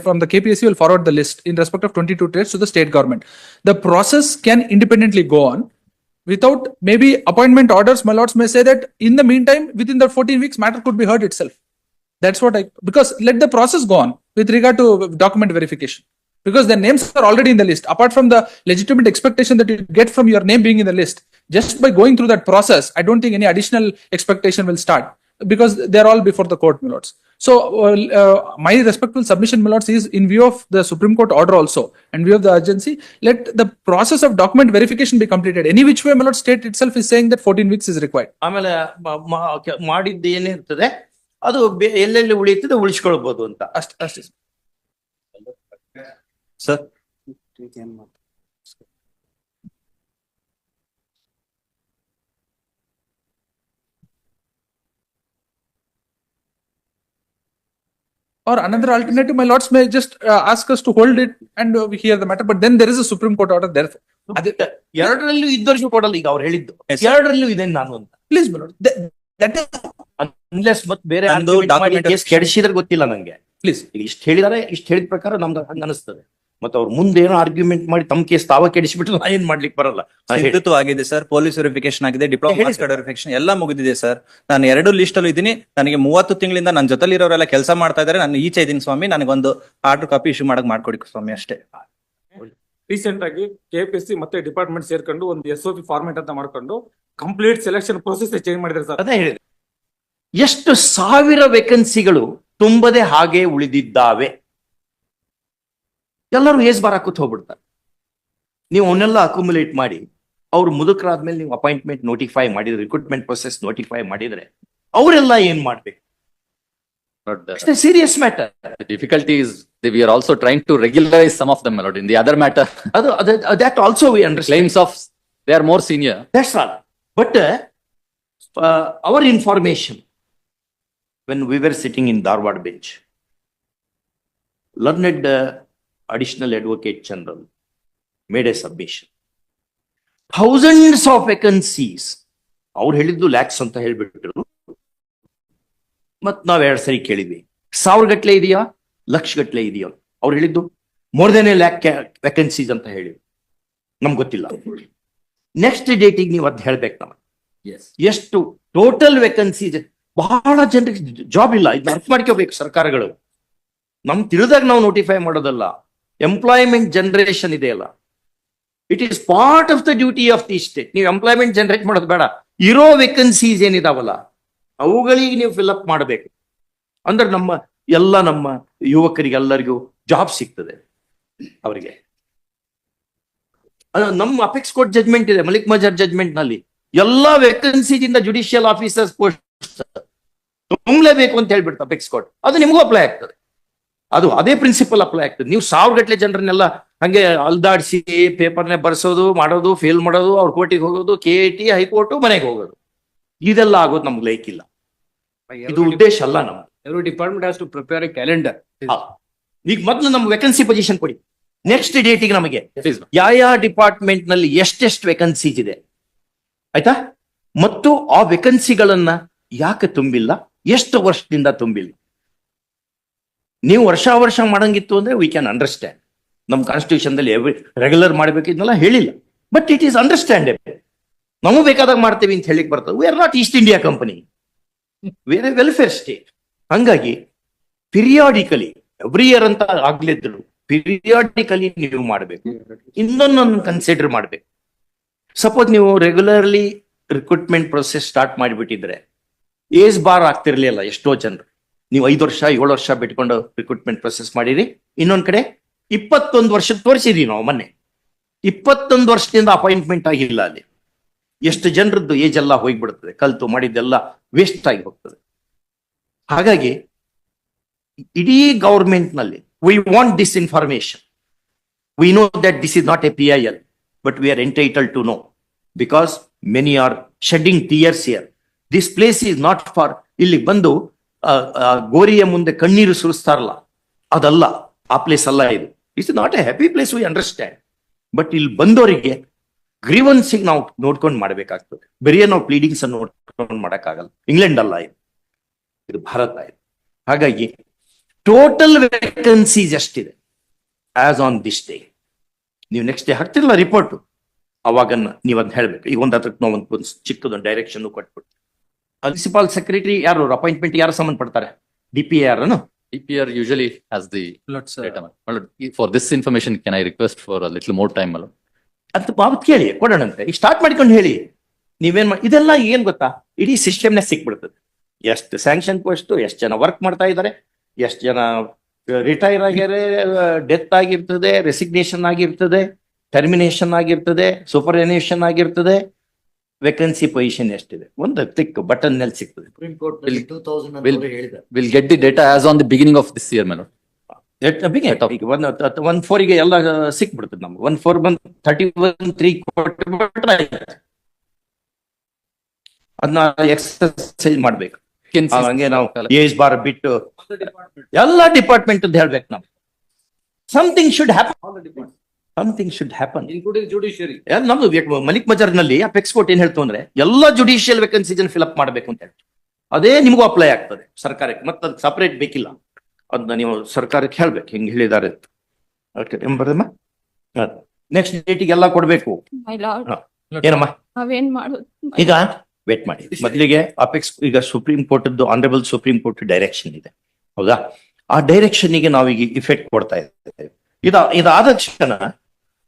from the KPSC will forward the list in respect of 22 trades to the state government. The process can independently go on. Without maybe appointment orders, Milots may say that in the meantime, within the 14 weeks, matter could be heard itself. That's what because let the process go on with regard to document verification. Because their names are already in the list. Apart from the legitimate expectation that you get from your name being in the list, just by going through that process, I don't think any additional expectation will start. Because they're all before the court, Milots. So, my respectful submission, Milots, is in view of the Supreme Court order also, and view of the urgency, let the process of document verification be completed. Any which way, Milots, state itself is saying that 14 weeks is required. ಆಮೇಲೆ ಮಾಡಿದ್ದು ಏನಿರ್ತದೆ ಅದು ಎಲ್ಲೆಲ್ಲಿ ಉಳಿಯುತ್ತದೆ ಉಳಿಸ್ಕೊಳ್ಬಹುದು ಅಂತ. ಅಷ್ಟೇ. Sir. Or another alternative, my lords may just ask us to hold it and we hear the matter. But then there is a Supreme Court order there. ಎರಡರಲ್ಲೂ ಇದ್ದವ್ರಿಗೂ ಕೊಡಲ್ಲ ಈಗ ಅವ್ರು ಹೇಳಿದ್ದು. Yes. ಎರಡರಲ್ಲೂ ಇದೆ ನಾನು ಅಂತ. Please, my lord. That is, unless ಮತ್ತೆ ಬೇರೆ ನಂದು document ಕೇಸ್ ಕೆಡಿಸಿದ್ರೆ ಗೊತ್ತಿಲ್ಲ ನಂಗೆ. please. ಇಷ್ಟು ಹೇಳಿದಾರೆ, ಇಷ್ಟು ಹೇಳಿದ ಪ್ರಕಾರ ನಮ್ಗೆ ಹಂಗ ಅನಿಸ್ತದೆ. ಮತ್ತೆ ಅವ್ರ ಮುಂದೆ ಏನೋ ಆರ್ಗ್ಯುಮೆಂಟ್ ಮಾಡಿ ತಮ್ಮ ಕೇಸ್ ತಾವ ಕೆಡಿಸ್ಬಿಟ್ರೆ ನಾ ಏನ್ ಮಾಡ್ಲಿಕ್ಕೆ ಬರಲ್ಲ. ಸಿದ್ಧತು ಆಗಿದೆ ಸರ್, ಪೊಲೀಸ್ ವೆರಿಫಿಕೇಶನ್ ಆಗಿದೆ, ಡಿಪ್ಲೊಮಾ ಹೇಳಿ ಸರ್. ವೆರಿಫಿಕೇಶನ್ ಎಲ್ಲ ಮುಗಿದಿದೆ ಸರ್. ನಾನು 2 ಲಿಸ್ಟ್ ಅಲ್ಲಿ ಇದ್ದೀನಿ. ನನಗೆ 30 ತಿಂಗಳಿಂದ ನನ್ನ ಜೊತೆಲಿ ಇರೋರೆಲ್ಲ ಕೆಲಸ ಮಾಡ್ತಾ ಇದ್ದಾರೆ. ನಾನು ಈಚೆ ಇದ್ದೀನಿ ಸ್ವಾಮಿ. ನನಗೊಂದು ಆರ್ಡರ್ ಕಾಪಿ ಇಶ್ಯೂ ಮಾಡಕ್ ಮಾಡ್ಕೊಡಿ ಸ್ವಾಮಿ ಅಷ್ಟೇ. ರೀಸೆಂಟ್ ಆಗಿ KPSC ಮತ್ತೆ ಡಿಪಾರ್ಟ್ಮೆಂಟ್ ಸೇರ್ಕೊಂಡು ಒಂದು SOP ಫಾರ್ಮೆಟ್ ಅಂತ ಮಾಡ್ಕೊಂಡು ಕಂಪ್ಲೀಟ್ ಸೆಲೆಕ್ಷನ್ ಪ್ರೊಸೆಸ್ ಚೇಂಜ್ ಮಾಡಿದ್ದಾರೆ ಸರ್. ಅದೇ ಹೇಳಿದೆ, ಎಷ್ಟು ಸಾವಿರ ವೇಕೆನ್ಸಿಗಳು ತುಂಬದೆ ಹಾಗೆ ಉಳಿದಿದ್ದಾವೆ. ಎಲ್ಲರೂ ಏಸ್ ಬಾರ್ ಹಾಕುತ್ತ ಹೋಗ್ಬಿಡ್ತಾರೆ. ನೀವು ಅವನ್ನೆಲ್ಲ ಅಕ್ಯುಮುಲೇಟ್ ಮಾಡಿ ಅವ್ರು ಮುದುಕರಾದ್ಮೇಲೆ ನೀವು ಅಪಾಯಿಂಟ್ಮೆಂಟ್ ನೋಟಿಫೈ ಮಾಡಿದ್ರೆ, ರಿಕ್ರೂಟ್ಮೆಂಟ್ ಪ್ರೊಸೆಸ್ ನೋಟಿಫೈ ಮಾಡಿದ್ರೆ ಅವರೆಲ್ಲ ಏನ್ ಮಾಡ್ಬೇಕು? Serious matter. The difficulty is that we are also trying to regularize some of them, my lord. In the other matter, ಅದು that also we understand. claims of they are more senior. That's all. But our information, when we were sitting in Dharwad bench, learned additional advocate general made a submission. Thousands of vacancies. ಅವ್ರು ಹೇಳಿದ್ದು ಲ್ಯಾಕ್ಸ್ ಅಂತ ಹೇಳ್ಬಿಟ್ರು. ಮತ್ ನಾವ್ 2 ಸರಿ ಕೇಳಿದ್ವಿ, 1000 ಗಟ್ಲೆ ಇದೆಯಾ, ಲಕ್ಷ ಗಟ್ಲೆ ಇದೆಯಾ? ಅವ್ರು ಹೇಳಿದ್ದು more than A lac vacancies ಅಂತ ಹೇಳಿ. ನಮ್ಗೆ ಗೊತ್ತಿಲ್ಲ. ನೆಕ್ಸ್ಟ್ ಡೇಟಿಗೆ ನೀವು ಅದ್ ಹೇಳ್ಬೇಕು ನಮಗೆ. ಎಷ್ಟು ಟೋಟಲ್ ವೇಕೆನ್ಸೀಸ್? ಬಹಳ ಜನರಿಗೆ ಜಾಬ್ ಇಲ್ಲ. ಇದನ್ನ ಅರ್ಥ ಮಾಡ್ಕೋಬೇಕು ಸರ್ಕಾರಗಳು. ನಮ್ ತಿಳಿದಾಗ ನಾವು ನೋಟಿಫೈ ಮಾಡೋದಲ್ಲ. ಎಂಪ್ಲಾಯ್ಮೆಂಟ್ ಜನರೇಷನ್ ಇದೆಯಲ್ಲ, it is part of the duty of the state. ನೀವು ಎಂಪ್ಲಾಯ್ಮೆಂಟ್ ಜನರೇಟ್ ಮಾಡೋದು ಬೇಡ. ಇರೋ ವೇಕೆನ್ಸೀಸ್ ಏನಿದಾವಲ್ಲ ಅವುಗಳಿಗೆ ನೀವು ಫಿಲ್ಅಪ್ ಮಾಡಬೇಕು. ಅಂದ್ರೆ ನಮ್ಮ ಯುವಕರಿಗೆ ಎಲ್ಲರಿಗೂ ಜಾಬ್ ಸಿಗ್ತದೆ. ಅವರಿಗೆ ನಮ್ಮ ಅಪೆಕ್ಸ್ ಕೋರ್ಟ್ ಜಜ್ಮೆಂಟ್ ಇದೆ, ಮಲಿಕ್ ಮಜರ್ ಜಜ್ಮೆಂಟ್ ನಲ್ಲಿ ಎಲ್ಲಾ ವೇಕೆನ್ಸೀಸ್ ಇಂದ ಜುಡಿಷಿಯಲ್ ಆಫೀಸರ್ಸ್ ಪೋಸ್ಟ್ ತುಂಬಲೇಬೇಕು ಅಂತ ಹೇಳ್ಬಿಡ್ತು ಅಪೆಕ್ಸ್ ಕೋರ್ಟ್. ಅದು ನಿಮಗೂ ಅಪ್ಲೈ ಆಗ್ತದೆ. ಅದೇ ಪ್ರಿನ್ಸಿಪಲ್ ಅಪ್ಲೈ ಆಗ್ತದೆ. ನೀವು 1000 ಗಟ್ಲೆ ಜನರನ್ನೆಲ್ಲ ಹಂಗೆ ಅಲ್ದಾಡ್ಸಿ ಪೇಪರ್ನೇ ಬರ್ಸೋದು, ಮಾಡೋದು, ಫೇಲ್ ಮಾಡೋದು, ಅವ್ರ ಕೋರ್ಟಿಗೆ ಹೋಗೋದು, KIT ಹೈಕೋರ್ಟು, ಮನೆಗೆ ಹೋಗೋದು, ಇದೆಲ್ಲ ಆಗೋದು ನಮ್ಗೆ ಲೈಕ್ ಇಲ್ಲ. ಇದು ಉದ್ದೇಶ ಅಲ್ಲ ನಮ್ಗೆ. Every department has to prepare a calendar. ಈಗ ಮೊದಲು ನಮ್ಗೆ ವೇಕೆನ್ಸಿ ಪೊಸಿಷನ್ ಕೊಡಿ. ನೆಕ್ಸ್ಟ್ ಡೇಟಿಗೆ ನಮಗೆ Please. ಯಾವ ಡಿಪಾರ್ಟ್ಮೆಂಟ್ ನಲ್ಲಿ ಎಷ್ಟೆಷ್ಟು ವೇಕೆನ್ಸೀಸ್ ಇದೆ, ಆಯ್ತಾ? ಮತ್ತು ಆ ವೇಕೆನ್ಸಿಗಳನ್ನ ಯಾಕೆ ತುಂಬಿಲ್ಲ, ಎಷ್ಟು ವರ್ಷದಿಂದ ತುಂಬಿಲ್ಲ. ನೀವು ವರ್ಷ ಮಾಡಂಗಿತ್ತು ಅಂದ್ರೆ ವಿ ಕ್ಯಾನ್ ಅಂಡರ್ಸ್ಟ್ಯಾಂಡ್. ನಮ್ಮ ಕಾನ್ಸ್ಟಿಟ್ಯೂಷನ್ ದಲ್ಲಿ ರೆಗ್ಯುಲರ್ ಮಾಡ್ಬೇಕಿದ್ನೆಲ್ಲ ಹೇಳಿಲ್ಲ. But it is understandable. ನಮಗೂ ಬೇಕಾದಾಗ ಮಾಡ್ತೇವೆ ಅಂತ ಹೇಳಿಕ್ ಬರ್ತದೆ. We are not East India Company, we are a welfare state. ಹಂಗಾಗಿ ಪಿರಿಯಾಡಿಕಲಿ ಎವ್ರಿ ಇಯರ್ ಅಂತ ಆಗ್ಲಿದ್ರು ಪಿರಿಯಾಡಿಕಲಿ ನೀವು ಮಾಡಬೇಕು. ಇನ್ನೊಂದನ್ನು ಕನ್ಸಿಡರ್ ಮಾಡ್ಬೇಕು. ಸಪೋಸ್ ನೀವು ರೆಗ್ಯುಲರ್ಲಿ ರಿಕ್ರೂಟ್ಮೆಂಟ್ ಪ್ರೊಸೆಸ್ ಸ್ಟಾರ್ಟ್ ಮಾಡಿಬಿಟ್ಟಿದ್ರೆ ಏಸ್ ಬಾರ್ ಆಗ್ತಿರ್ಲಿಲ್ಲ ಎಷ್ಟೋ ಜನರು. ನೀವು 5 ವರ್ಷ 7 ವರ್ಷ ಬಿಟ್ಕೊಂಡು ರಿಕ್ರೂಟ್ಮೆಂಟ್ ಪ್ರೊಸೆಸ್ ಮಾಡಿರಿ. ಇನ್ನೊಂದ್ ಕಡೆ 21 ವರ್ಷ ತೋರಿಸಿದೀವಿ ನಾವು ಮೊನ್ನೆ. 21 ವರ್ಷದಿಂದ ಅಪಾಯಿಂಟ್ಮೆಂಟ್ ಆಗಿಲ್ಲ. ಅಲ್ಲಿ ಎಷ್ಟು ಜನರದ್ದು ಏಜ್ ಎಲ್ಲ ಹೋಗ್ಬಿಡ್ತದೆ, ಕಲ್ತು ಮಾಡಿದ್ದೆಲ್ಲ ವೇಸ್ಟ್ ಆಗಿ ಹೋಗ್ತದೆ. ಹಾಗಾಗಿ ಇಡೀ ಗವರ್ಮೆಂಟ್ ನಲ್ಲಿ we want this information. We know that this is not a PIL, but we are entitled to know because many are shedding tears here. This place is not for, ಇಲ್ಲಿ ಬಂದು ಗೋರಿಯ ಮುಂದೆ ಕಣ್ಣೀರು ಸುರಿಸ್ತಾರಲ್ಲ, ಅದಲ್ಲ, ಆ ಪ್ಲೇಸ್ ಅಲ್ಲ ಇದು. It's not A happy place, we understand. But ಇಲ್ಲಿ ಬಂದವರಿಗೆ ಗ್ರೀವನ್ಸಿಗೆ ನಾವು ನೋಡ್ಕೊಂಡು ಮಾಡ್ಬೇಕಾಗ್ತದೆ. ಬರೀ ನಾವು ಪ್ಲೀಡಿಂಗ್ಸ್ ಅನ್ನು ನೋಡ್ಕೊಂಡು ಮಾಡಕ್ಕಾಗಲ್ಲ. ಇಂಗ್ಲೆಂಡ್ ಅಲ್ಲ ಇದು ಭಾರತ ಇದು. ಹಾಗಾಗಿ ಟೋಟಲ್ ವೇಕೆನ್ಸೀಸ್ ಎಷ್ಟಿದೆ ಆಸ್ ಆನ್ ದಿಸ್ ಡೇ, ನೀವು ನೆಕ್ಸ್ಟ್ ಡೇ ಹಾಕ್ತಿರಲ್ಲ ರಿಪೋರ್ಟ್, ಅವಾಗ ನೀವು ಅಂತ ಹೇಳ್ಬೇಕು. ಈಗ ಅದಕ್ಕೆ ನಾವು ಒಂದು ಚಿಕ್ಕದೊಂದು ಡೈರೆಕ್ಷನ್ ಕೊಟ್ಬಿಟ್ಟು, ಪ್ರಿನ್ಸಿಪಾಲ್ ಸೆಕ್ರೆಟರಿ ಯಾರು ಅಪಾಯಿಂಟ್ಮೆಂಟ್ ಯಾರು ಸಂಬಂಧಪಡ್ತಾರೆ? DPR ಅನ್ನು. DPR usually has the data. My lord, for this information, can I request for a little more time, my lord? ಅಂತ ಬಾಬತ್ ಕೇಳಿ ಕೊಡೋಣಂತೆ. ಈಗ ಸ್ಟಾರ್ಟ್ ಮಾಡ್ಕೊಂಡು ಹೇಳಿ ನೀವೇನ್ ಇದೆಲ್ಲ ಏನ್ ಗೊತ್ತಾ, ಇಡೀ ಸಿಸ್ಟಮ್ನೇ ಸಿಕ್ಬಿಡ್ತದೆ. ಎಷ್ಟು ಸ್ಯಾಂಕ್ಷನ್ ಪೋಸ್ಟ್, ಎಷ್ಟು ಜನ ವರ್ಕ್ ಮಾಡ್ತಾ ಇದ್ದಾರೆ, ಎಷ್ಟು ಜನ ರಿಟೈರ್ ಆಗ್ಯಾರೆ, ಡೆತ್ ಆಗಿರ್ತದೆ, ರೆಸಿಗ್ನೇಷನ್ ಆಗಿರ್ತದೆ, ಟರ್ಮಿನೇಷನ್ ಆಗಿರ್ತದೆ, ಸೂಪರ್ಯಾನ್ಯೂಷನ್ ಆಗಿರ್ತದೆ, ವೇಕೆನ್ಸಿ ಪೊಸಿಷನ್ ಎಷ್ಟಿದೆ ಒಂದು ಕ್ಲಿಕ್ ಬಟನ್ ನಲ್ಲಿ ಸಿಗ್ತದೆ. Supreme Court Will- ನಲ್ಲಿ 2000 ಅಂತ will- ಅವ್ರು ಹೇಳಿದ್ದಾರೆ. We'll get the data as on the beginning of this year, my lord. ಈಗ 1/4 ಗೆ ಎಲ್ಲ ಸಿಕ್ಬಿಡ್ತದೆ ನಮ್ಗೆ. 1/4 ಬಂದು 31(3) ಕೊಟ್ಬಿಟ್ರೆ ಆಯ್ತು. ಅದನ್ನ ಎಕ್ಸರ್ಸೈಸ್ ಮಾಡ್ಬೇಕು. Vacancies- ಹಂಗೆ ನಾವು ಏಜ್ ಬಾರ್ ಬಿಟ್ಟು ಎಲ್ಲ ಡಿಪಾರ್ಟ್ಮೆಂಟ್ ಅಂತ ಹೇಳ್ಬೇಕು ನಾವು. Something should happen. Something should happen. Including judiciary. ನಮ್ದು ಮಲಿಕ್ ಮಜರ್ ನಲ್ಲಿ ಅಪೆಕ್ಸ್ ಕೋರ್ಟ್ ಏನ್ ಹೇಳ್ತು ಅಂದ್ರೆ ಎಲ್ಲ ಜುಡಿಷಿಯಲ್ ವೇಕೆನ್ಸೀಸ್ ಫಿಲ್ ಅಪ್ ಮಾಡ್ಬೇಕು ಅಂತ ಹೇಳ್ತು. ಅದೇ ನಿಮಗೂ ಅಪ್ಲೈ ಆಗ್ತದೆ ಸರ್ಕಾರಕ್ಕೆ. ಮತ್ತೆ ಅದು ಸಪರೇಟ್ ಬೇಕಿಲ್ಲ. ಅದನ್ನ ನೀವು ಸರ್ಕಾರಕ್ಕೆ ಹೇಳ್ಬೇಕು ಹಿಂಗ್ ಹೇಳಿದ್ದಾರೆ. ಬರಮ್ಮ ನೆಕ್ಸ್ಟ್ ಡೇಟಿಗೆ ಎಲ್ಲ ಕೊಡ್ಬೇಕು. ಮೈ ಲಾರ್ಡ್, ಏನಮ್ಮ ನಾವೇನ್ ಮಾಡೋದು? ಈಗ ವೇಟ್ ಮಾಡಿ. ಮೊದಲಿಗೆ ಅಪೆಕ್ಸ್ ಈಗ supreme Court honourable Supreme court direction ಇದೆ, ಹೌದಾ? ಆ ಡೈರೆಕ್ಷನ್ ಗೆ ನಾವೀಗ ಇಫೆಕ್ಟ್ ಕೊಡ್ತಾ ಇದ್ದೇವೆ. ಇದಾದ ತಕ್ಷಣ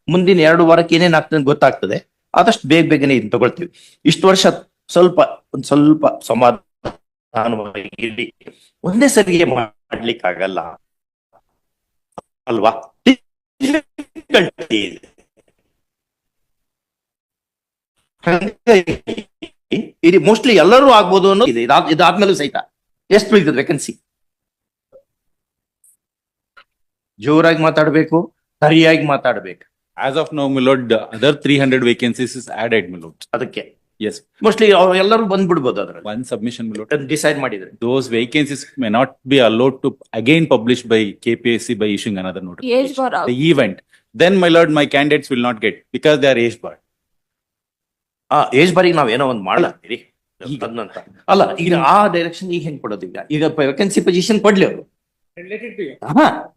ಮುಂದಿನ 2 ವಾರಕ್ಕೆ ಏನೇನಾಗ್ತದೆ ಗೊತ್ತಾಗ್ತದೆ. ಆದಷ್ಟು ಬೇಗನೆ ಇದನ್ನ ತಗೊಳ್ತೀವಿ. ಇಷ್ಟು ವರ್ಷ ಒಂದ್ ಸ್ವಲ್ಪ ಸಮಾಧಾನವಾಗಿ ಒಂದೇ ಸರಿಗೆ ಮಾಡ್ಲಿಕ್ಕೆ ಆಗಲ್ಲ ಅಲ್ವಾ? ಇದು ಮೋಸ್ಟ್ಲಿ ಎಲ್ಲರೂ ಆಗ್ಬೋದು ಅನ್ನೋದು ಇದೆ. ಇದಾದ್ಮೇಲೂ ಸಹಿತ ಎಷ್ಟು ಉಳಿತದೆ ವೇಕೆನ್ಸಿ? ಜೋರಾಗಿ ಮಾತಾಡ್ಬೇಕು, ಸರಿಯಾಗಿ ಮಾತಾಡ್ಬೇಕು. As of now, my lord, other 300 vacancies is added, my lord. ಅದಕ್ಕೆ Yes, ಮೋಸ್ಟ್ಲಿ ಎಲ್ಲರೂ ಬಂದ್ಬಿಡ್ಬೋದು ಅದ್ರಲ್ಲಿ one submission, my lord. Decide ಮಾಡಿದ್ರೆ. Those vacancies may not be allowed to again publish by KPSC by issuing another age notification. Bar The event, then my lord, my candidates will not get because they are age barred. Age ಬಾರಿಗೆ ನಾವೇನೋ ಒಂದು ಮಾಡಲಾಗ್ತೀರಿ ಅದಂತ ಅಲ್ಲ. ಈಗ ಆ direction ಈಗ ಹೆಂಗ್ ಕೊಡೋದು? ಈಗ ವೇಕೆನ್ಸಿ ಪೊಸಿಷನ್ ಕೊಡ್ಲಿ ಅವರು.